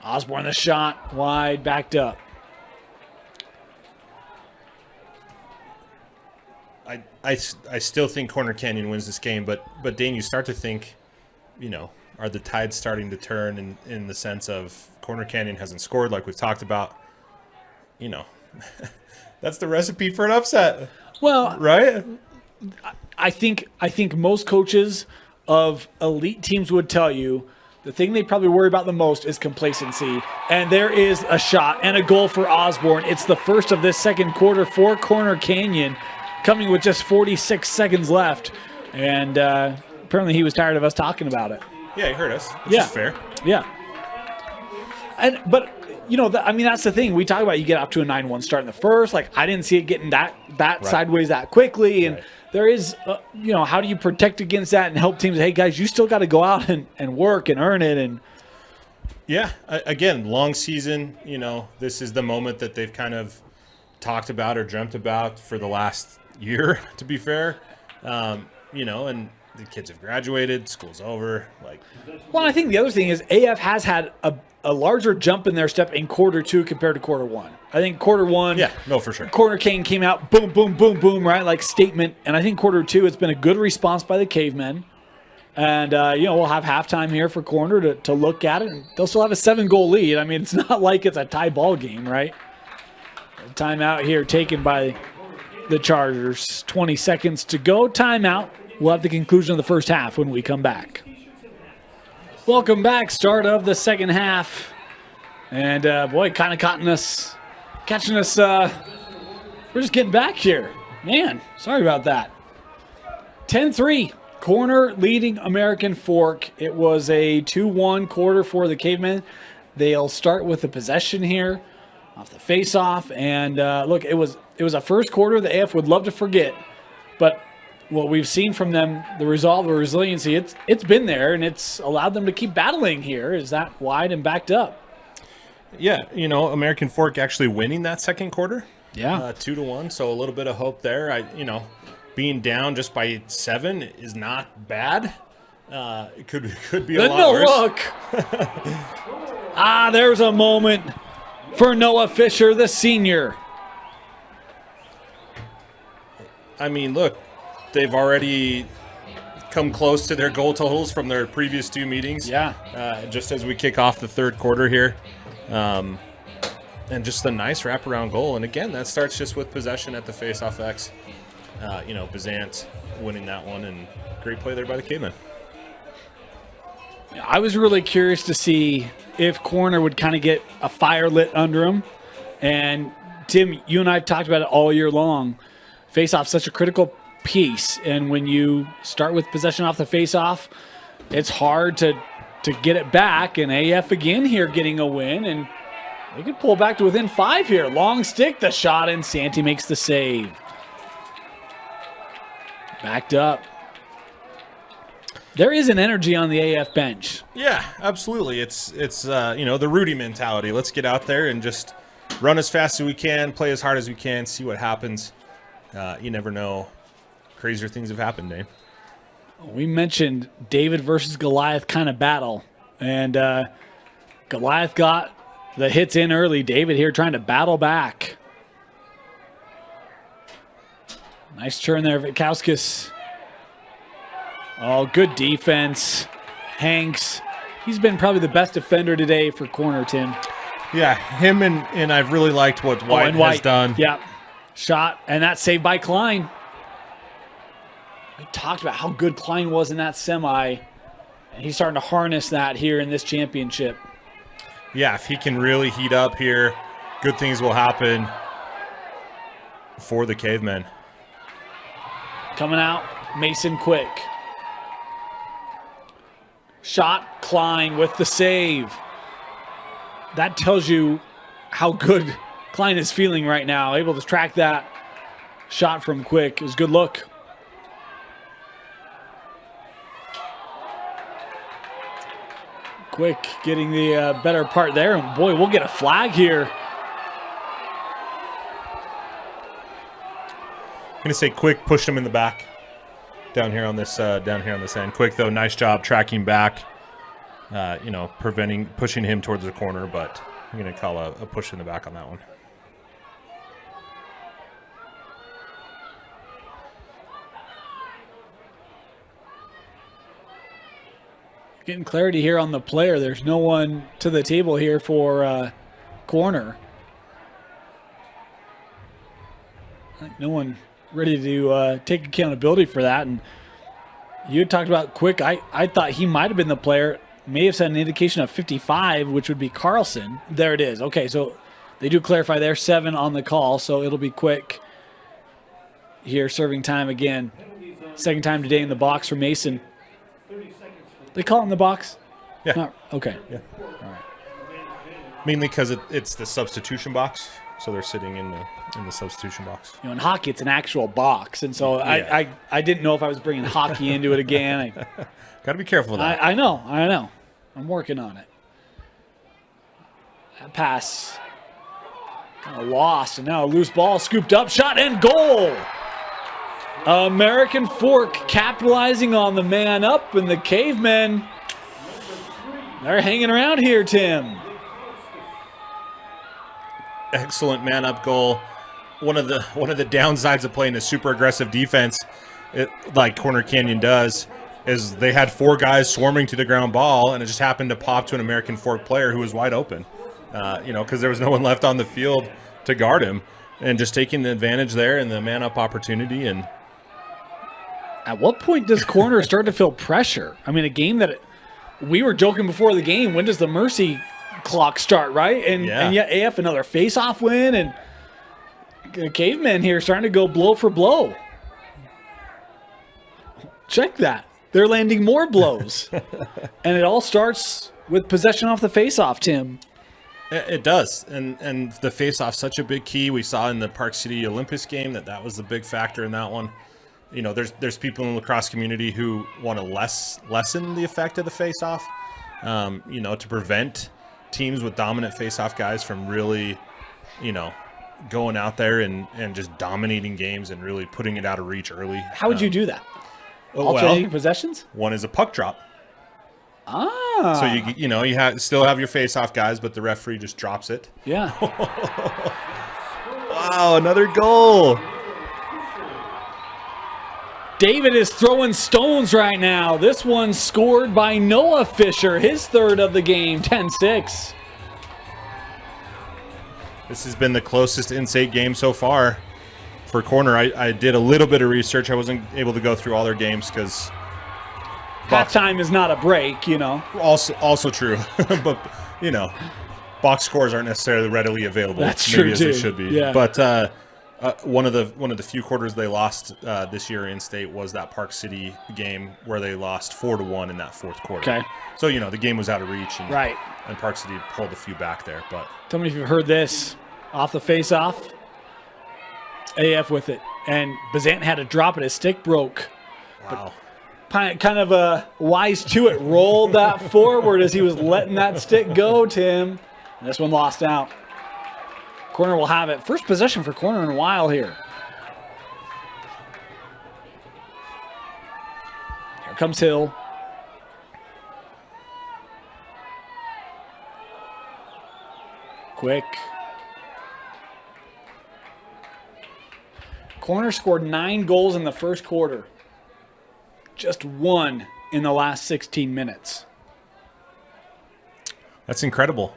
Osborne the shot. Wide, backed up. I still think Corner Canyon wins this game, but Dane, you start to think, you know, are the tides starting to turn in the sense of Corner Canyon hasn't scored like we've talked about? You know, that's the recipe for an upset. Well, right? I think most coaches of elite teams would tell you the thing they probably worry about the most is complacency. And there is a shot and a goal for Osborne. It's the first of this second quarter for Corner Canyon, coming with just 46 seconds left. And apparently he was tired of us talking about it. Yeah, he heard us, which is fair. Yeah. But you know, I mean, that's the thing. We talk about you get off to a 9-1 start in the first. Like, I didn't see it getting that sideways that quickly. And there is, you know, how do you protect against that and help teams? Hey, guys, you still got to go out and work and earn it. And yeah, again, long season. You know, this is the moment that they've kind of talked about or dreamt about for the last year, to be fair. You know, and the kids have graduated, school's over. Like, Well, I think the other thing is AF has had a larger jump in their step in quarter 2 compared to quarter 1. I think quarter 1, yeah, no, for sure. Corner King came out, boom, boom, boom, boom, right, like statement. And I think quarter 2, it's been a good response by the Cavemen. And, we'll have halftime here for Corner to look at it. And they'll still have a 7-goal lead. I mean, it's not like it's a tie ball game, right? A timeout here taken by the Chargers. 20 seconds to go. Timeout. We'll have the conclusion of the first half when we come back. Welcome back. Start of the second half. And, kind of catching us. We're just getting back here. Man, sorry about that. 10-3. Corner leading American Fork. It was a 2-1 quarter for the Cavemen. They'll start with the possession here off the face-off. And, look, it was a first quarter the AF would love to forget. But what we've seen from them, the resolve, the resiliency, it's been there, and it's allowed them to keep battling here. Is that wide and backed up? Yeah, American Fork actually winning that second quarter. Yeah. 2-1, so a little bit of hope there. Being down just by 7 is not bad. It could be a lot worse. Look. There's a moment for Noah Fisher, the senior. I mean, look, they've already come close to their goal totals from their previous 2 meetings. Yeah. Just as we kick off the third quarter here. And just a nice wraparound goal. And again, that starts just with possession at the face-off X. Bazant winning that one, and great play there by the Cavemen. I was really curious to see if Corner would kind of get a fire lit under him. And Tim, you and I have talked about it all year long. Face-off, such a critical piece. And when you start with possession off the face-off, it's hard to get it back. And AF again here getting a win. And they could pull back to within 5 here. Long stick, the shot, and Santee makes the save. Backed up. There is an energy on the AF bench. Yeah, absolutely. It's the Rudy mentality. Let's get out there and just run as fast as we can, play as hard as we can, see what happens. You never know. Crazier things have happened, Dane. We mentioned David versus Goliath kind of battle. And Goliath got the hits in early. David here trying to battle back. Nice turn there, Vitkauskas. Oh, good defense. Hanks. He's been probably the best defender today for Corner, Tim. Yeah, him and I've really liked what White has done. Yeah. Shot, and that saved by Klein. We talked about how good Klein was in that semi, and he's starting to harness that here in this championship. Yeah, if he can really heat up here, good things will happen for the Cavemen. Coming out, Mason Quick. Shot, Klein with the save. That tells you how good Klein is feeling right now. Able to track that shot from Quick. It was a good look. Quick getting the better part there. And boy, we'll get a flag here. I'm gonna say Quick pushed him in the back down here on this end. Quick though, nice job tracking back, pushing him towards the corner, but I'm gonna call a push in the back on that one. Getting clarity here on the player. There's no one to the table here for Corner. I think no one ready to take accountability for that. And you had talked about Quick. I thought he might have been the player. May have said an indication of 55, which would be Carlson. There it is. Okay, so they do clarify there. 7 on the call, so it'll be Quick here serving time again. Second time today in the box for Mason. They call it in the box? Yeah. Not, okay. Yeah. All right. Mainly because it's the substitution box, so they're sitting in the substitution box. In hockey, it's an actual box, and so Yeah. I didn't know if I was bringing hockey into it again. Got to be careful with that. I know. I'm working on it. That pass kind of lost, and now a loose ball, scooped up, shot, and goal. American Fork capitalizing on the man up, and the Cavemen, they're hanging around here, Tim. Excellent man up goal. One of the downsides of playing a super aggressive defense, like Corner Canyon does, is they had 4 guys swarming to the ground ball, and it just happened to pop to an American Fork player who was wide open. Because there was no one left on the field to guard him, and just taking the advantage there and the man up opportunity. And at what point does Corner start to feel pressure? I mean, a game that we were joking before the game, when does the mercy clock start, right? And yet AF another face-off win, and the Cavemen here starting to go blow for blow. Check that. They're landing more blows. And it all starts with possession off the face-off, Tim. It does. And the face-off, such a big key. We saw in the Park City Olympus game that was the big factor in that one. There's people in the lacrosse community who want to lessen the effect of the face-off, to prevent teams with dominant face-off guys from really, going out there and just dominating games and really putting it out of reach early. How would you do that? Alternating possessions? One is a puck drop. Ah. So you still have your face-off guys, but the referee just drops it. Yeah. Wow, another goal. David is throwing stones right now. This one scored by Noah Fisher, his third of the game, 10-6. This has been the closest in-state game so far for Corner. I did a little bit of research. I wasn't able to go through all their games because halftime is not a break, Also true, but box scores aren't necessarily readily available. That's true as too. They should be. Yeah. But one of the few quarters they lost this year in state was that Park City game where they lost 4-1 in that fourth quarter. Okay. So the game was out of reach, and, right. And Park City pulled a few back there. But tell me if you've heard this off the face-off. AF with it, and Bazant had to drop it. His stick broke. Wow. But kind of wise to it, rolled that forward as he was letting that stick go, Tim. And this one lost out. Corner will have it. First possession for Corner in a while here. Here comes Hill. Quick. Corner scored 9 goals in the first quarter. Just 1 in the last 16 minutes. That's incredible.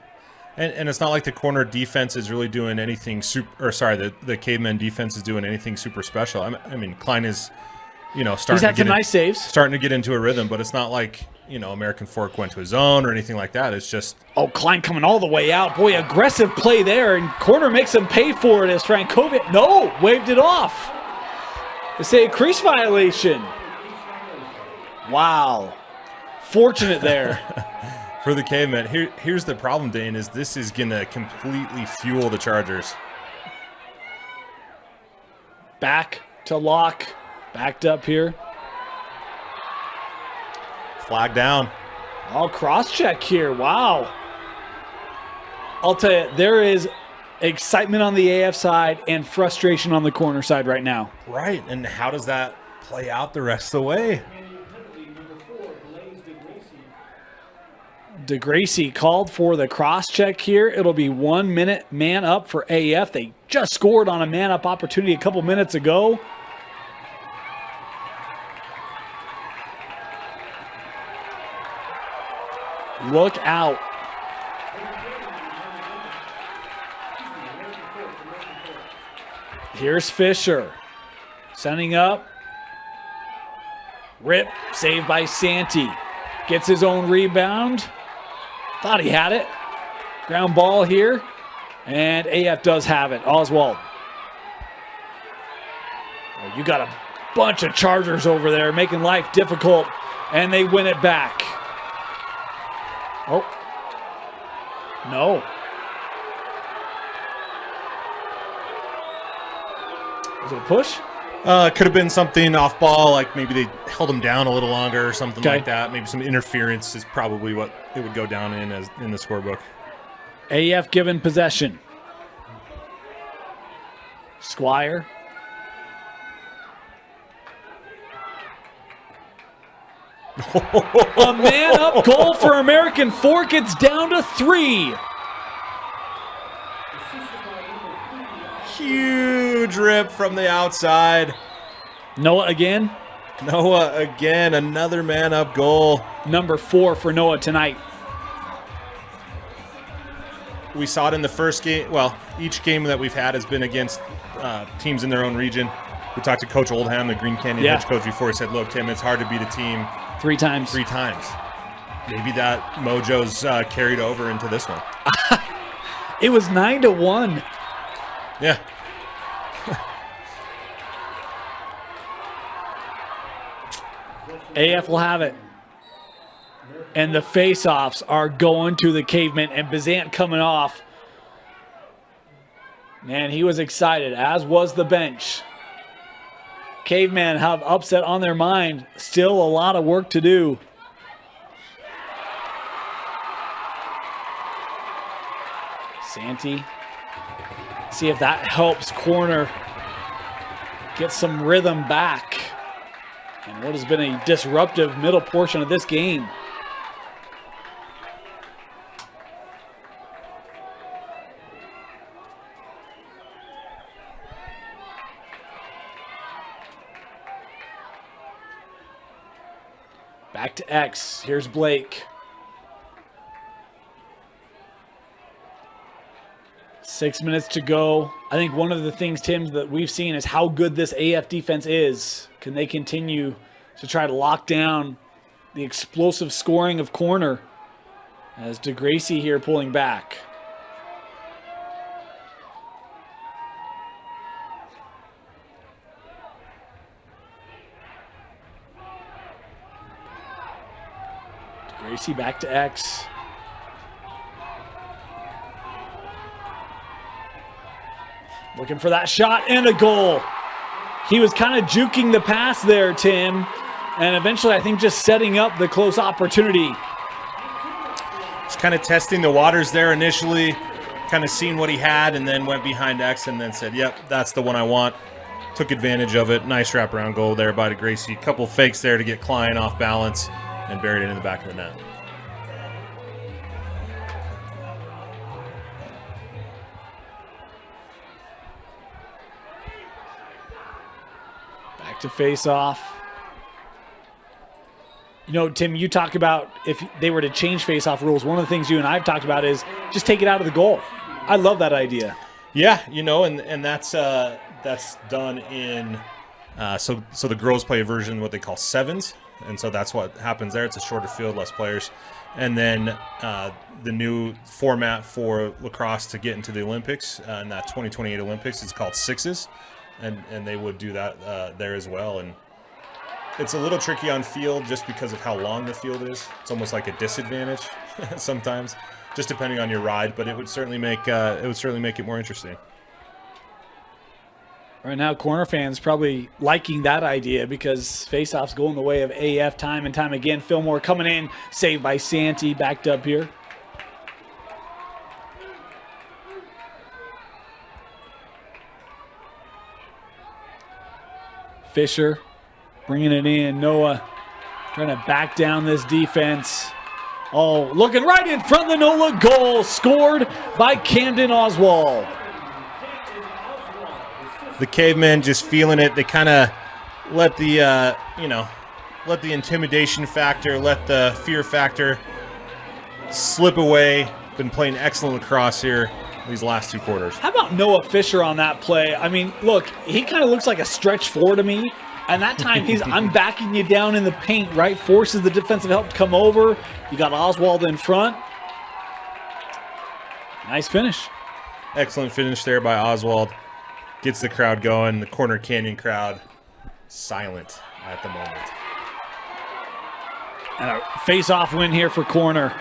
And it's not like the Corner defense is really doing anything the Cavemen defense is doing anything super special. I mean, Klein is, starting He's had some nice saves. Starting to get into a rhythm, but it's not like, American Fork went to his own or anything like that. It's just... Oh, Klein coming all the way out. Boy, aggressive play there, and Corner makes him pay for it as Frankovic, waved it off. They say a crease violation. Wow. Fortunate there. For the Cavemen, here's the problem, Dane, is this is going to completely fuel the Chargers. Back to lock. Backed up here. Flag down. Oh, cross-check here. Wow. I'll tell you, there is excitement on the AF side and frustration on the Corner side right now. Right, and how does that play out the rest of the way? DeGracie called for the cross-check here. It'll be 1 minute man up for AF. They just scored on a man-up opportunity a couple minutes ago. Look out. Here's Fisher. Sending up. Rip. Saved by Santee. Gets his own rebound. Thought he had it. Ground ball here. And AF does have it. Oswald. Oh, you got a bunch of Chargers over there making life difficult. And they win it back. Oh. No. Was it a push? Could have been something off ball, like maybe they held him down a little longer or something like that. Maybe some interference is probably what it would go down in the scorebook. AF given possession. Squire. A man-up goal for American Fork. It's down to 3. Huge rip from the outside. Noah again. Noah again, another man-up goal. Number 4 for Noah tonight. We saw it in the first game. Well, each game that we've had has been against teams in their own region. We talked to Coach Oldham, the Green Canyon head coach, before. He said, look, Tim, it's hard to beat a team 3 times. 3 times. Maybe that mojo's carried over into this one. It was 9-1. Yeah. AF will have it. And the face-offs are going to the Cavemen, and Bizant coming off. Man, he was excited, as was the bench. Cavemen have upset on their mind. Still a lot of work to do. Santee. See if that helps corner get some rhythm back. And what has been a disruptive middle portion of this game. Back to X. Here's Blake. 6 minutes to go. I think one of the things, Tim, that we've seen is how good this AF defense is. Can they continue to try to lock down the explosive scoring of corner as DeGracie here pulling back. DeGracie back to X. Looking for that shot and a goal. He was kind of juking the pass there, Tim, and eventually I think just setting up the close opportunity. Just kind of testing the waters there initially, kind of seeing what he had, and then went behind X and then said, yep, that's the one I want. Took advantage of it. Nice wraparound goal there by DeGracie. Couple fakes there to get Klein off balance and buried it in the back of the net. To face off. You know, Tim, you talk about if they were to change face-off rules, one of the things you and I have talked about is just take it out of the goal. I love that idea. Yeah, you know, and that's done in so the girls play a version what they call sevens, and so that's what happens there. It's a shorter field, less players, and then the new format for lacrosse to get into the Olympics in that 2028 Olympics is called sixes. And they would do that there as well. And it's a little tricky on field just because of how long the field is. It's almost like a disadvantage sometimes, just depending on your ride. But it would certainly make it more interesting. Right now, corner fans probably liking that idea because face-offs go in the way of AF time and time again. Fillmore coming in, saved by Santee, backed up here. Fisher bringing it in. Noah trying to back down this defense. Oh, looking right in front of the Nola goal. Scored by Camden Oswald. The Cavemen just feeling it. They kind of let the, let the intimidation factor, let the fear factor slip away. Been playing excellent lacrosse here these last 2 quarters. How about Noah Fisher on that play? I mean, look, he kind of looks like a stretch four to me. And that time I'm backing you down in the paint, right? Forces the defensive help to come over. You got Oswald in front. Nice finish. Excellent finish there by Oswald. Gets the crowd going. The Corner Canyon crowd silent at the moment. And a face-off win here for corner.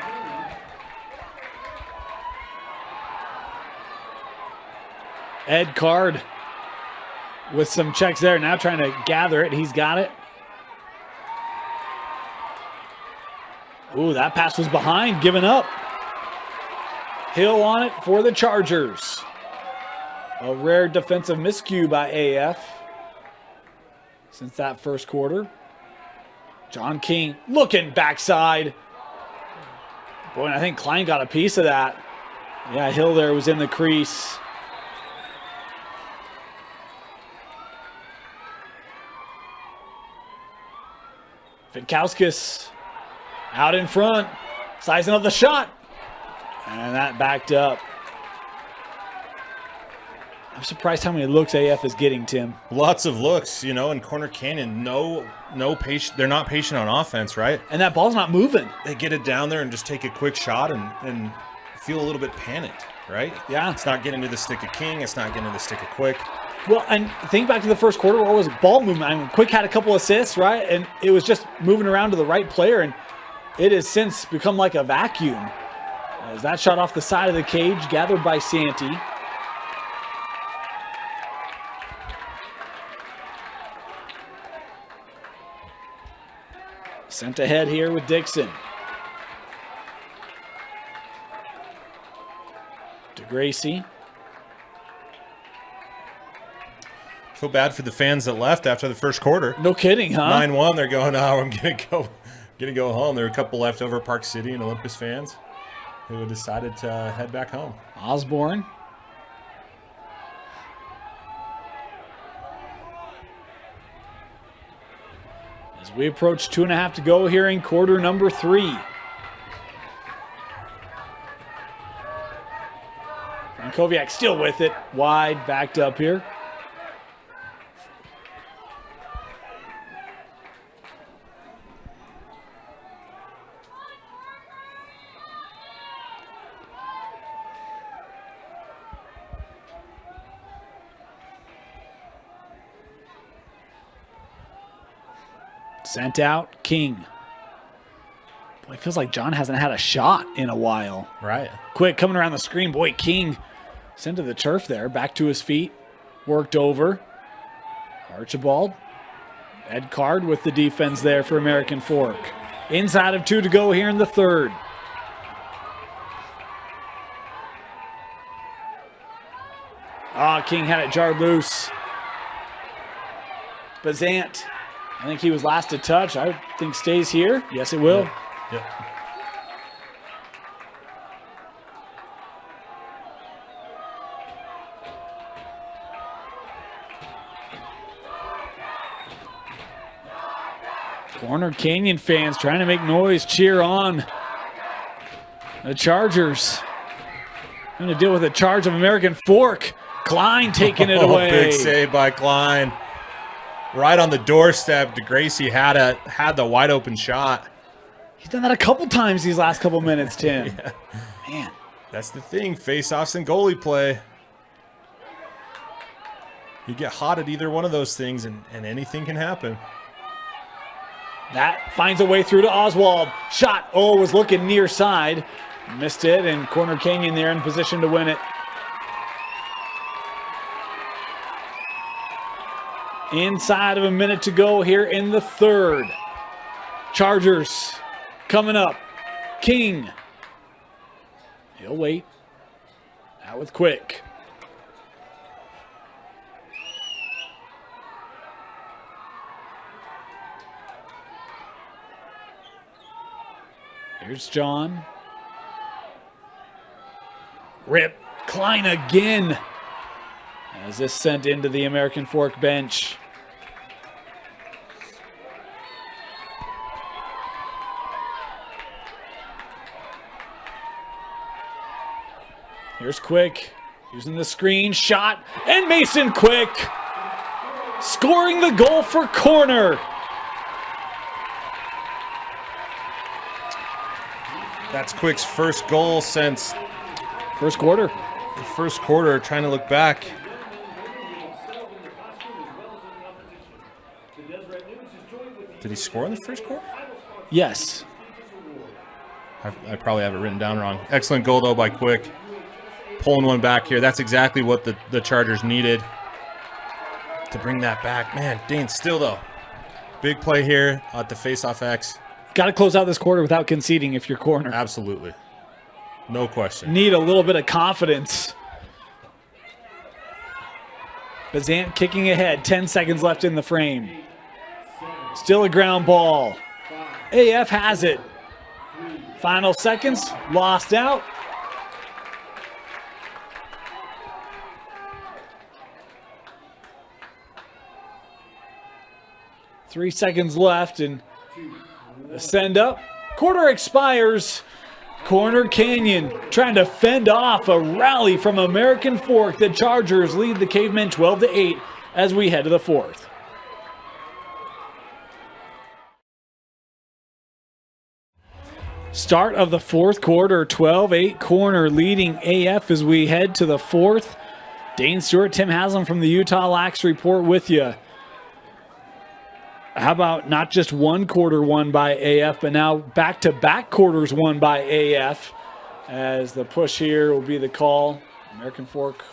Ed Card with some checks there. Now trying to gather it. He's got it. Ooh, that pass was behind, giving up. Hill on it for the Chargers. A rare defensive miscue by AF since that first quarter. John King looking backside. Boy, and I think Klein got a piece of that. Yeah, Hill there was in the crease. Vitkauskas out in front, sizing up the shot. And that backed up. I'm surprised how many looks AF is getting, Tim. Lots of looks, you know, in Corner Canyon. No patient. They're not patient on offense, right? And that ball's not moving. They get it down there and just take a quick shot and feel a little bit panicked, right? Yeah. It's not getting to the stick of King. It's not getting to the stick of Quick. Well, and think back to the first quarter, what was ball movement? I mean, Quick had a couple assists, right? And it was just moving around to the right player, and it has since become like a vacuum. As that shot off the side of the cage, gathered by Santee. Sent ahead here with Dixon. DeGracie. Feel bad for the fans that left after the first quarter. No kidding, huh? 9-1, they're going, oh, I'm gonna go home. There were a couple leftover Park City and Olympus fans who decided to head back home. Osborne. As we approach 2.5 to go here in quarter number 3. Frankowiak still with it. Wide, backed up here. Sent out, King. Boy, it feels like John hasn't had a shot in a while. Right. Quick, coming around the screen. Boy, King sent to the turf there. Back to his feet. Worked over. Archibald. Ed Card with the defense there for American Fork. Inside of 2 to go here in the third. King had it jarred loose. Bazant. I think he was last to touch. I think stays here. Yes, it will. Yep. Corner Canyon fans trying to make noise, cheer on the Chargers. Going to deal with a charge of American Fork. Klein taking it away. Big save by Klein. Right on the doorstep, DeGracie had the wide open shot. He's done that a couple times these last couple minutes, Tim. Yeah. Man. That's the thing, face-offs and goalie play. You get hot at either one of those things and anything can happen. That finds a way through to Oswald. Shot, was looking near side. Missed it, and Corner Canyon there in position to win it. Inside of a minute to go here in the third. Chargers coming up. King. He'll wait. Out with Quick. Here's John. Rip. Klein again. As this sent into the American Fork bench. Here's Quick, using the screen, shot, and Mason Quick scoring the goal for Corner. That's Quick's first goal since first quarter. The first quarter, trying to look back. Did he score in the first quarter? Yes. I probably have it written down wrong. Excellent goal, though, by Quick. Pulling one back here. That's exactly what the Chargers needed to bring that back. Man, Dane still, though. Big play here at the face-off X. Got to close out this quarter without conceding if you're Corner. Absolutely. No question. Need a little bit of confidence. Bazant kicking ahead. 10 seconds left in the frame. Still a ground ball. AF has it. Final seconds, lost out. Three seconds left and send up. Quarter expires. Corner Canyon trying to fend off a rally from American Fork. The Chargers lead the Cavemen 12-8 as we head to the fourth. Start of the fourth quarter, 12-8 Corner leading AF as we head to the fourth. Dane Stewart, Tim Haslam from the Utah Lax Report with you. How about not just one quarter won by AF, but now back-to-back quarters won by AF, as the push here will be the call. American Fork,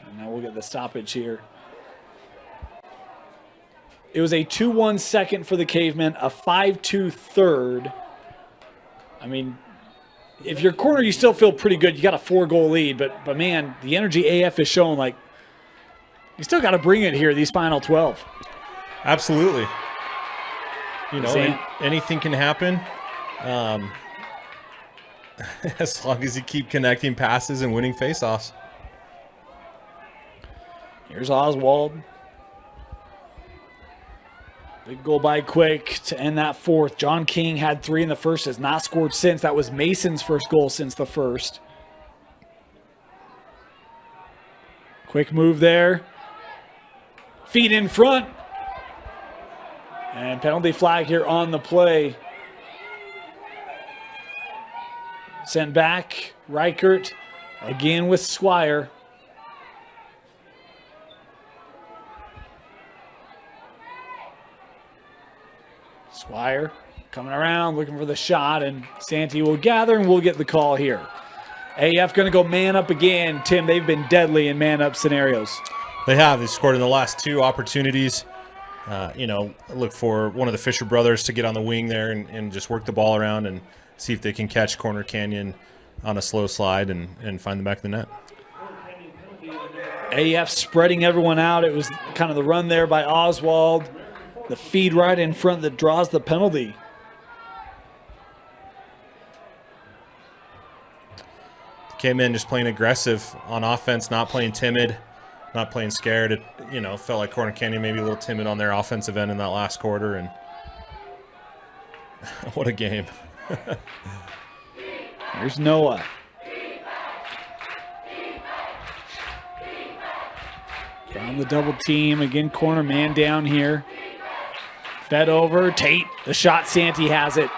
and now we'll get the stoppage here. It was a 2-1 second for the Cavemen, a 5-2 third. I mean, if you're corner, you still feel pretty good. You got a 4-goal lead, but man, the energy AF is showing, like, you still got to bring it here, these final 12. Absolutely. You know, anything can happen as long as you keep connecting passes and winning faceoffs. Here's Oswald. Big goal by Quick to end that fourth. John King had 3 in the first, has not scored since. That was Mason's first goal since the first. Quick move there. Feet in front. And penalty flag here on the play. Sent back. Reichert again with Squire. Squire coming around, looking for the shot, and Santee will gather, and we'll get the call here. AF going to go man up again. Tim, they've been deadly in man up scenarios. They have. They scored in the last 2 opportunities. You know, look for one of the Fisher brothers to get on the wing there and just work the ball around and see if they can catch Corner Canyon on a slow slide and find the back of the net. AF spreading everyone out. It was kind of the run there by Oswald. The feed right in front that draws the penalty. Came in just playing aggressive on offense, not playing timid, not playing scared. It, you know, felt like Corner Canyon maybe a little timid on their offensive end in that last quarter, and what a game. There's Noah. Down the double team. Again, corner man down here. Fed over. Tate. The shot. Santee has it.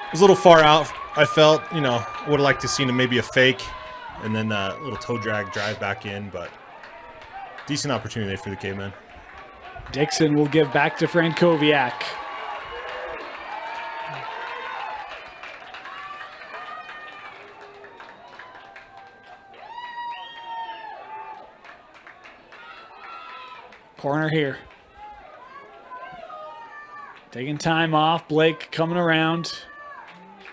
It was a little far out. I felt, you know, would have liked to seen maybe a fake and then a little toe drag drive back in, but decent opportunity for the Cavemen. Dixon will give back to Frankowiak. Corner here. Taking time off. Blake coming around.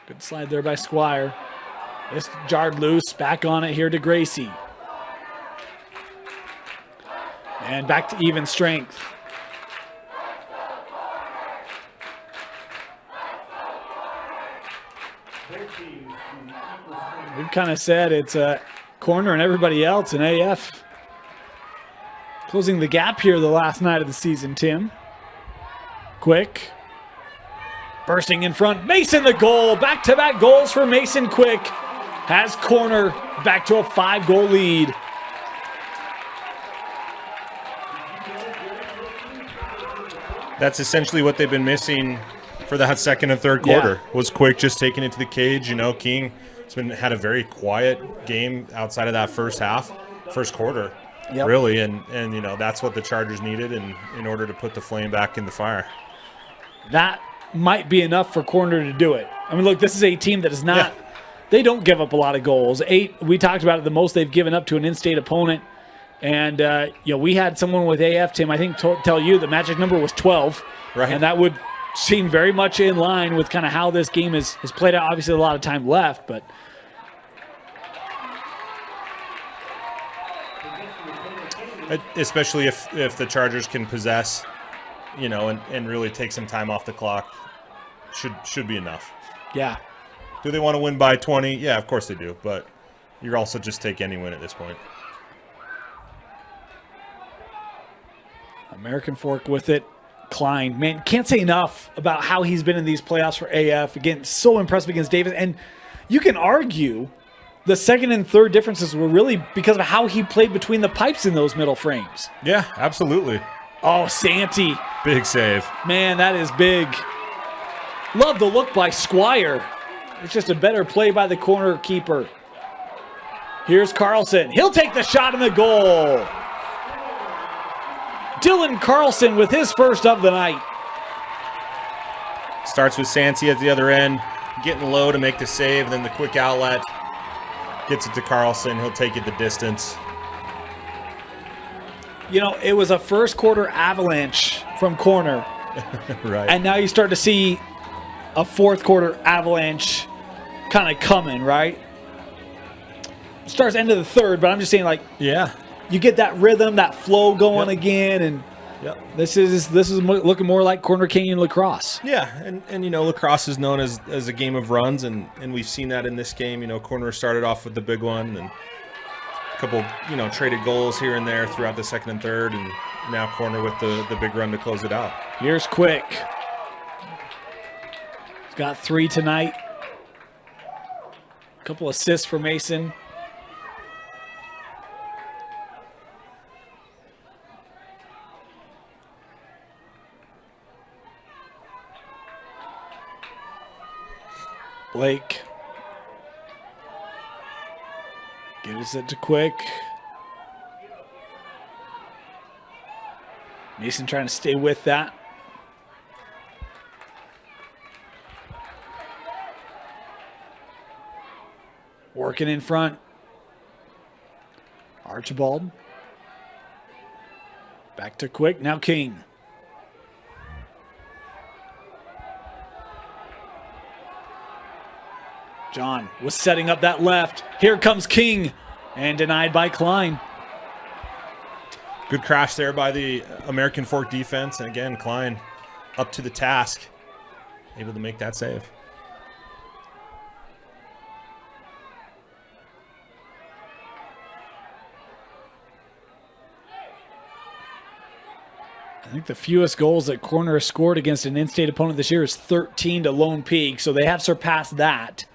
Good slide there by Squire. This jarred loose. Back on it here to Gracie. And back to even strength. We've kind of said it's a corner and everybody else in AF. Closing the gap here the last night of the season, Tim. Quick. Bursting in front. Mason the goal. Back-to-back goals for Mason Quick. Has corner back to a 5-goal lead. That's essentially what they've been missing for that second and third quarter. Yeah. Was Quick just taking it to the cage. You know, King has had a very quiet game outside of that first quarter. Yep. Really, and you know, that's what the Chargers needed in order to put the flame back in the fire. That might be enough for corner to do it. I mean, look, this is a team that is not, they don't give up a lot of goals. 8, we talked about it, the most they've given up to an in-state opponent. And, you know, we had someone with AF, Tim, I think, tell you the magic number was 12. Right. And that would seem very much in line with kind of how this game has played out. Obviously, a lot of time left, but especially if the Chargers can possess and really take some time off the clock should be enough. Yeah. Do they want to win by 20? Yeah, of course they do. But you're also just take any win at this point. American Fork with it. Klein, man, can't say enough about how he's been in these playoffs for AF. Again, so impressive against Davis. And you can argue the second and third differences were really because of how he played between the pipes in those middle frames. Yeah, absolutely. Oh, Santee. Big save. Man, that is big. Love the look by Squire. It's just a better play by the corner keeper. Here's Carlson. He'll take the shot in the goal. Dylan Carlson with his first of the night. Starts with Santee at the other end, getting low to make the save, then the quick outlet. Gets it to Carlson. He'll take it the distance. It was a first quarter avalanche from corner. Right. And now you start to see a fourth quarter avalanche kind of coming, right? Starts end of the third, but I'm just saying, yeah. You get that rhythm, that flow going again, and this is looking more like Corner Canyon lacrosse. Yeah, and lacrosse is known as a game of runs, and we've seen that in this game. Corner started off with the big one, and a couple traded goals here and there throughout the second and third, and now Corner with the big run to close it out. Here's Quick. He's got 3 tonight. A couple assists for Mason. Blake. Gives it to Quick. Mason trying to stay with that. Working in front. Archibald. Back to Quick. Now King. John was setting up that left. Here comes King, and denied by Klein. Good crash there by the American Fork defense. And again, Klein up to the task, able to make that save. I think the fewest goals that Corner has scored against an in-state opponent this year is 13 to Lone Peak, so they have surpassed that.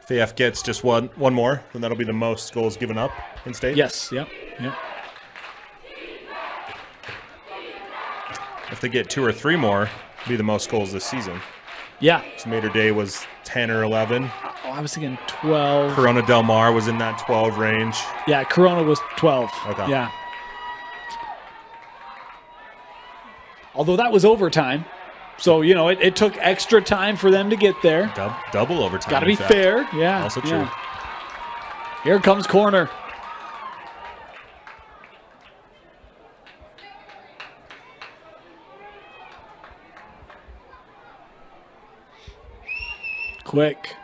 If AF gets just one more, then that'll be the most goals given up in state. Yes, yep. If they get 2 or 3 more, it'll be the most goals this season. Yeah. So Mater Day was 10 or 11. Oh, I was thinking 12. Corona Del Mar was in that 12 range. Yeah, Corona was 12. Okay. Yeah. Although that was overtime. So, it took extra time for them to get there. Double overtime. Got to be fair. Yeah. Also true. Here comes Corner. Quick.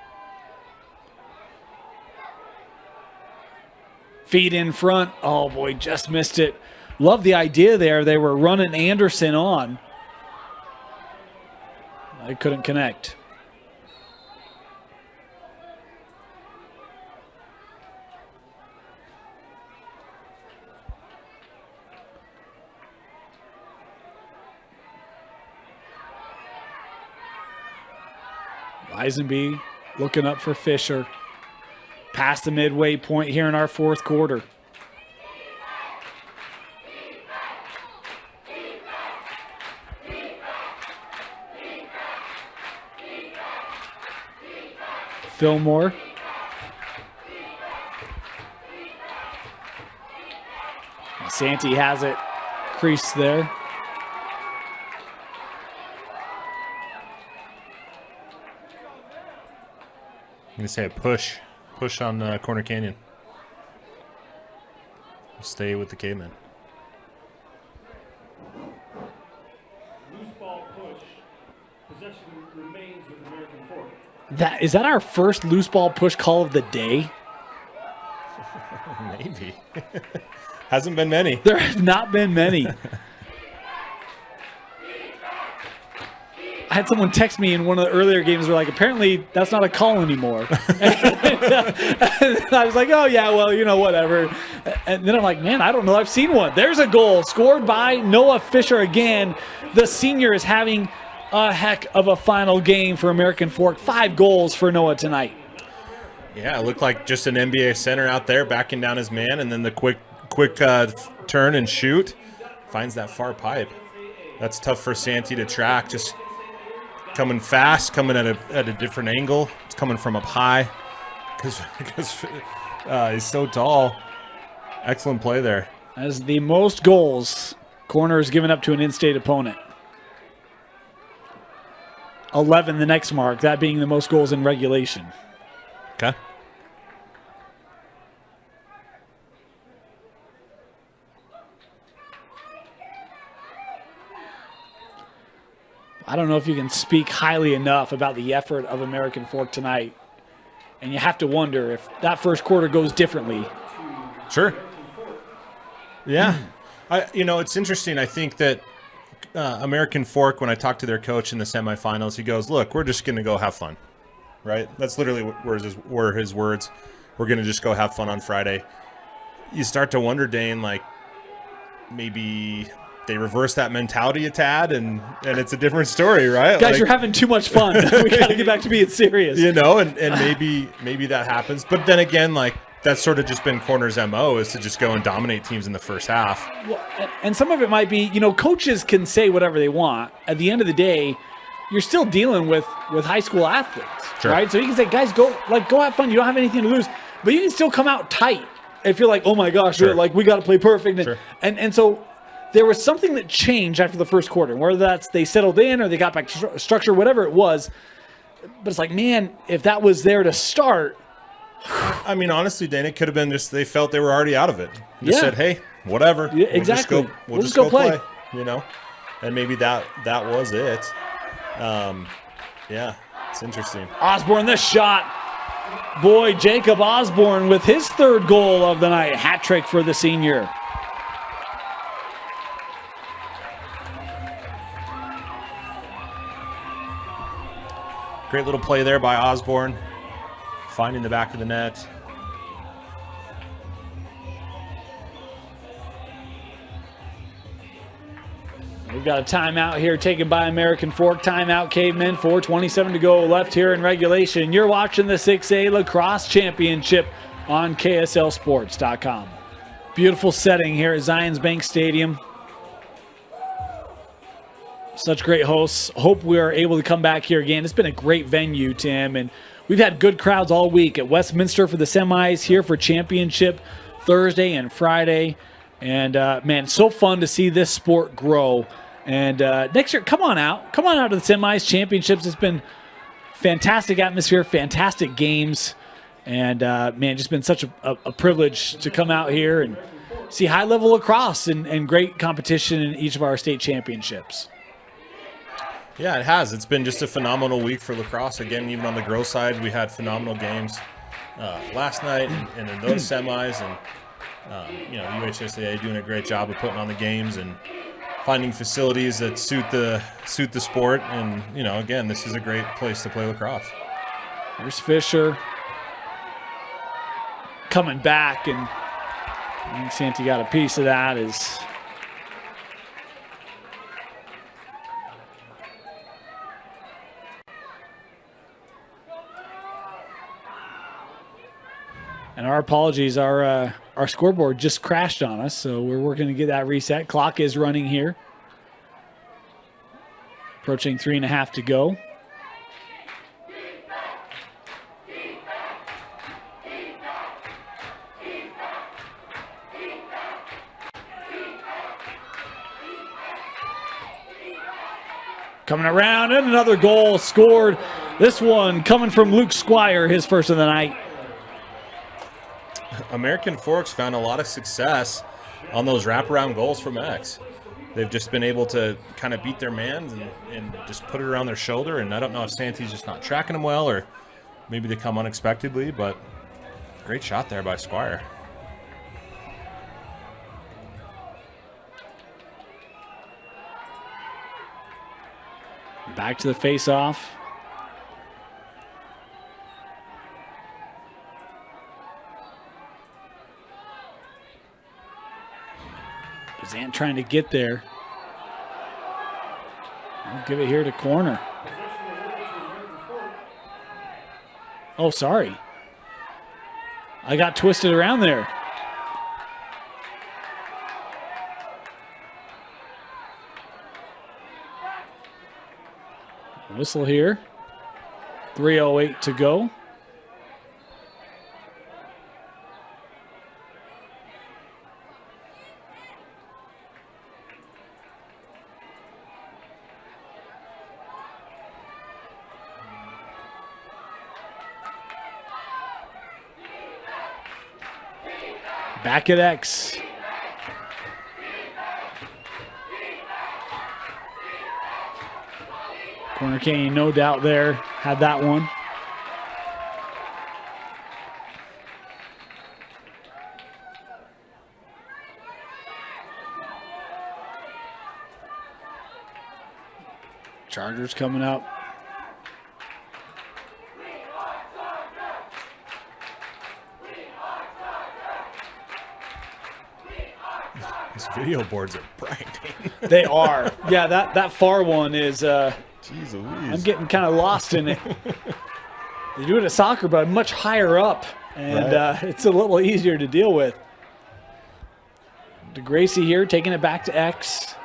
Feet in front. Oh, boy, just missed it. Love the idea there. They were running Anderson on. I couldn't connect. Eisenby looking up for Fisher. Past the midway point here in our fourth quarter. Fillmore. Santee has it. Crease there. I'm going to say a push. Push on Corner Canyon. Stay with the Cavemen. Loose ball push. Possession remains with American Fork. Is that our first loose ball push call of the day? Maybe. Hasn't been many. There have not been many. I had someone text me in one of the earlier games. They're like, apparently that's not a call anymore. And I was like, oh, yeah, well, whatever. And then I'm like, man, I don't know. I've seen one. There's a goal scored by Noah Fisher again. The senior is having a heck of a final game for American Fork. 5 goals for Noah tonight. Yeah, it looked like just an NBA center out there backing down his man, and then the quick turn and shoot. Finds that far pipe. That's tough for Santee to track. Just coming fast, coming at a different angle. It's coming from up high because he's so tall. Excellent play there. As the most goals corner is given up to an in-state opponent. 11 the next mark, that being the most goals in regulation. Okay. I don't know if you can speak highly enough about the effort of American Fork tonight. And you have to wonder if that first quarter goes differently. Sure. Yeah. It's interesting. I think that American Fork, when I talked to their coach in the semifinals, he goes, look, we're just going to go have fun. Right? That's literally were his words. We're going to just go have fun on Friday. You start to wonder, Dane, like maybe they reverse that mentality a tad, and it's a different story, right? Guys, you're having too much fun. We got to get back to being serious. And maybe that happens. But then again, like that's sort of just been Corner's MO is to just go and dominate teams in the first half. Well, and some of it might be, coaches can say whatever they want. At the end of the day, you're still dealing with high school athletes, sure. Right? So you can say, guys, go have fun. You don't have anything to lose. But you can still come out tight if you're like, oh, my gosh, sure. we got to play perfect. Sure. And so there was something that changed after the first quarter, whether that's they settled in or they got back to structure, whatever it was. But it's like, man, if that was there to start. I mean, honestly, Dane, it could have been just they felt they were already out of it. Just said, hey, whatever. Yeah, exactly. We'll just go play. And maybe that was it. Yeah, it's interesting. Osborne, this shot. Boy, Jacob Osborne with his 3rd goal of the night. Hat trick for the senior. Great little play there by Osborne, finding the back of the net. We've got a timeout here taken by American Fork. Timeout, Cavemen. 4:27 to go left here in regulation. You're watching the 6A Lacrosse Championship on KSLSports.com. Beautiful setting here at Zions Bank Stadium. Such great hosts. Hope we are able to come back here again. It's been a great venue, Tim, and we've had good crowds all week at Westminster for the semis, here for championship Thursday and Friday. And, man, so fun to see this sport grow. And next year, come on out to the semis, championships. It's been fantastic atmosphere, fantastic games. And, man, just been such a privilege to come out here and see high-level lacrosse and great competition in each of our state championships. Yeah, it has. It's been just a phenomenal week for lacrosse. Again, even on the girls' side, we had phenomenal games last night and in those semis. And, UHSAA doing a great job of putting on the games and finding facilities that suit the sport. And, again, this is a great place to play lacrosse. Here's Fisher coming back, and I think Santee got a piece of that. And our apologies, our scoreboard just crashed on us, so we're working to get that reset. Clock is running here. Approaching 3.5 to go. Coming around, and another goal scored. This one coming from Luke Squire, his first of the night. American Forks found a lot of success on those wraparound goals from X. They've just been able to kind of beat their man and just put it around their shoulder. And I don't know if Santee's just not tracking them well, or maybe they come unexpectedly, but great shot there by Squire. Back to the face-off. Bazant trying to get there. I'll give it here to corner. Oh, sorry. I got twisted around there. Whistle here. 3:08 to go. Back at X. Corner Canyon, no doubt there, had that one. Chargers coming up. These video boards are bright. They are. Yeah, that far one is, Jeez Louise. I'm getting kind of lost in it. They do it at soccer, but much higher up, and Right. it's a little easier to deal with. DeGracie here, taking it back to X.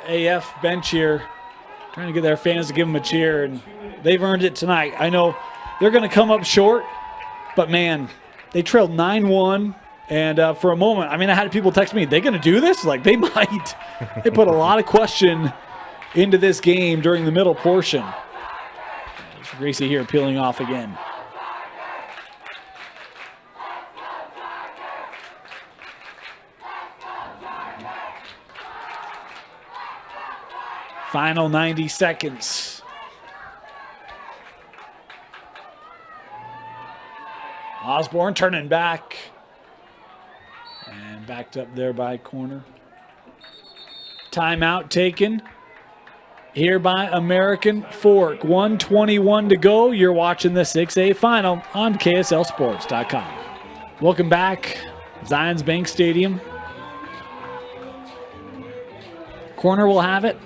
AF bench here, trying to get their fans to give them a cheer, and they've earned it tonight. I know they're going to come up short, but man, they trailed 9-1, and for a moment, I mean, I had people text me, they going to do this? Like, they might. They put a lot of question into this game during the middle portion. Gracie here peeling off again. Final 90 seconds. Osborne turning back. And backed up there by corner. Timeout taken here by American Fork. 1:21 to go. You're watching the 6A final on KSLSports.com. Welcome back. Zions Bank Stadium. Corner will have it.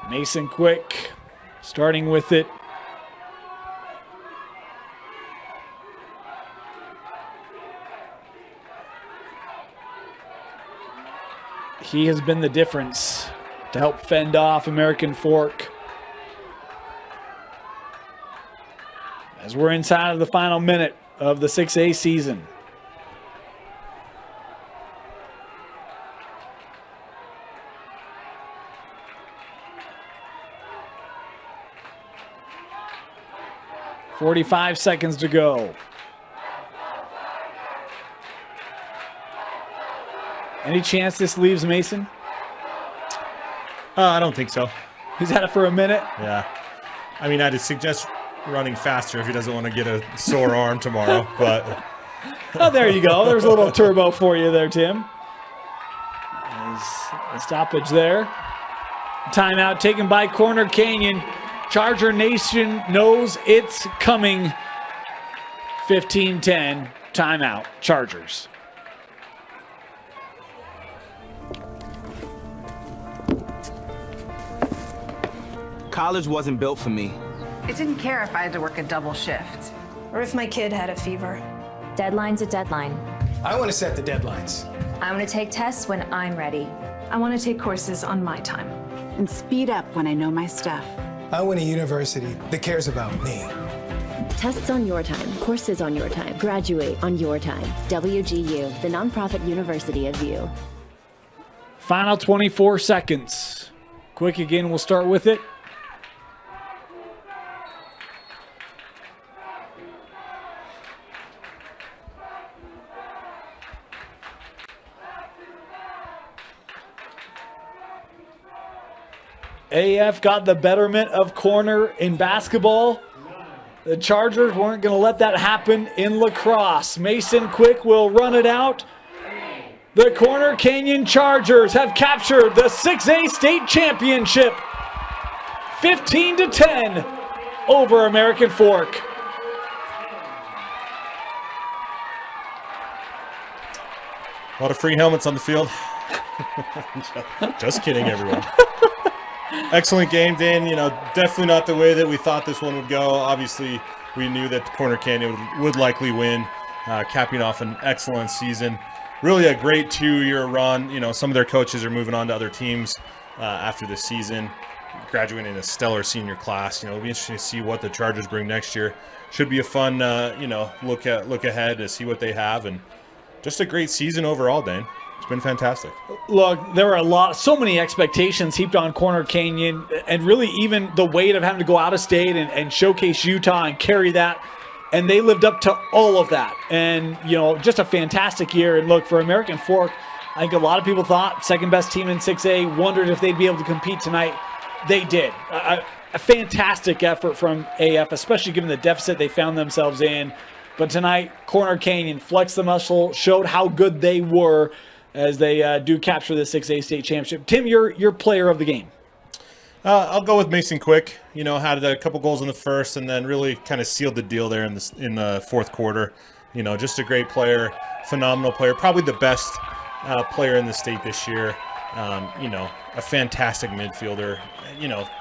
Mason Quick starting with it. He has been the difference to help fend off American Fork. As we're inside of the final minute of the 6A season. .45 seconds to go. Any chance this leaves Mason? I don't think so. He's had it for a minute. Yeah. I mean, I'd suggest running faster if he doesn't want to get a sore arm tomorrow, but... Oh, there you go. There's a little turbo for you there, Tim. There's a stoppage there. Timeout taken by Corner Canyon. Charger Nation knows it's coming. 15-10. Timeout. Chargers. College wasn't built for me. I didn't care if I had to work a double shift. Or if my kid had a fever. Deadline's a deadline. I want to set the deadlines. I want to take tests when I'm ready. I want to take courses on my time. And speed up when I know my stuff. I want a university that cares about me. Tests on your time, courses on your time, graduate on your time. WGU, the nonprofit university of you. Final 24 seconds. Quick again, we'll start with it. AF got the betterment of corner in basketball. The Chargers weren't going to let that happen in Lacrosse. Mason Quick will run it out. The Corner Canyon Chargers have captured the 6A state championship, 15-10 over American Fork. A lot of free helmets on the field. Just kidding, everyone. Excellent game, Dan. Definitely not the way that we thought this one would go. Obviously, we knew that Corner Canyon would likely win, capping off an excellent season. Really a great 2-year run. Some of their coaches are moving on to other teams after the season, graduating a stellar senior class. It'll be interesting to see what the Chargers bring next year. Should be a fun, look ahead to see what they have, and just a great season overall, Dan. It's been fantastic. Look, there were so many expectations heaped on Corner Canyon, and really even the weight of having to go out of state and showcase Utah and carry that. And they lived up to all of that. And, just a fantastic year. And look, for American Fork, I think a lot of people thought second best team in 6A, wondered if they'd be able to compete tonight. They did. A fantastic effort from AF, especially given the deficit they found themselves in. But tonight, Corner Canyon flexed the muscle, showed how good they were as they do capture the 6A state championship. Tim, your player of the game. I'll go with Mason Quick. Had a couple goals in the first, and then really kind of sealed the deal there in the fourth quarter. Just a great player, phenomenal player, probably the best player in the state this year. A fantastic midfielder.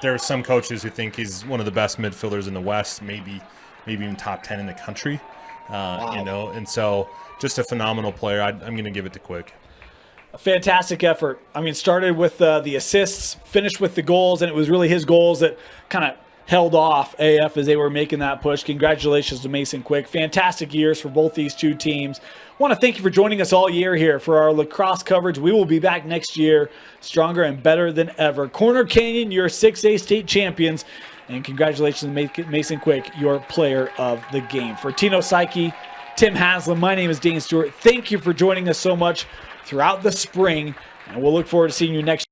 There are some coaches who think he's one of the best midfielders in the West, maybe even top 10 in the country. Wow. And so just a phenomenal player. I'm going to give it to Quick. A fantastic effort. Started with the assists, finished with the goals, and it was really his goals that kind of held off AF as they were making that push. Congratulations to Mason Quick. Fantastic years for both these two teams. I want to thank you for joining us all year here for our lacrosse coverage. We will be back next year stronger and better than ever. Corner Canyon, your 6A state champions. And congratulations to Mason Quick, your player of the game. For Tino Psyche, Tim Haslam, my name is Dane Stewart. Thank you for joining us so much throughout the spring, and we'll look forward to seeing you next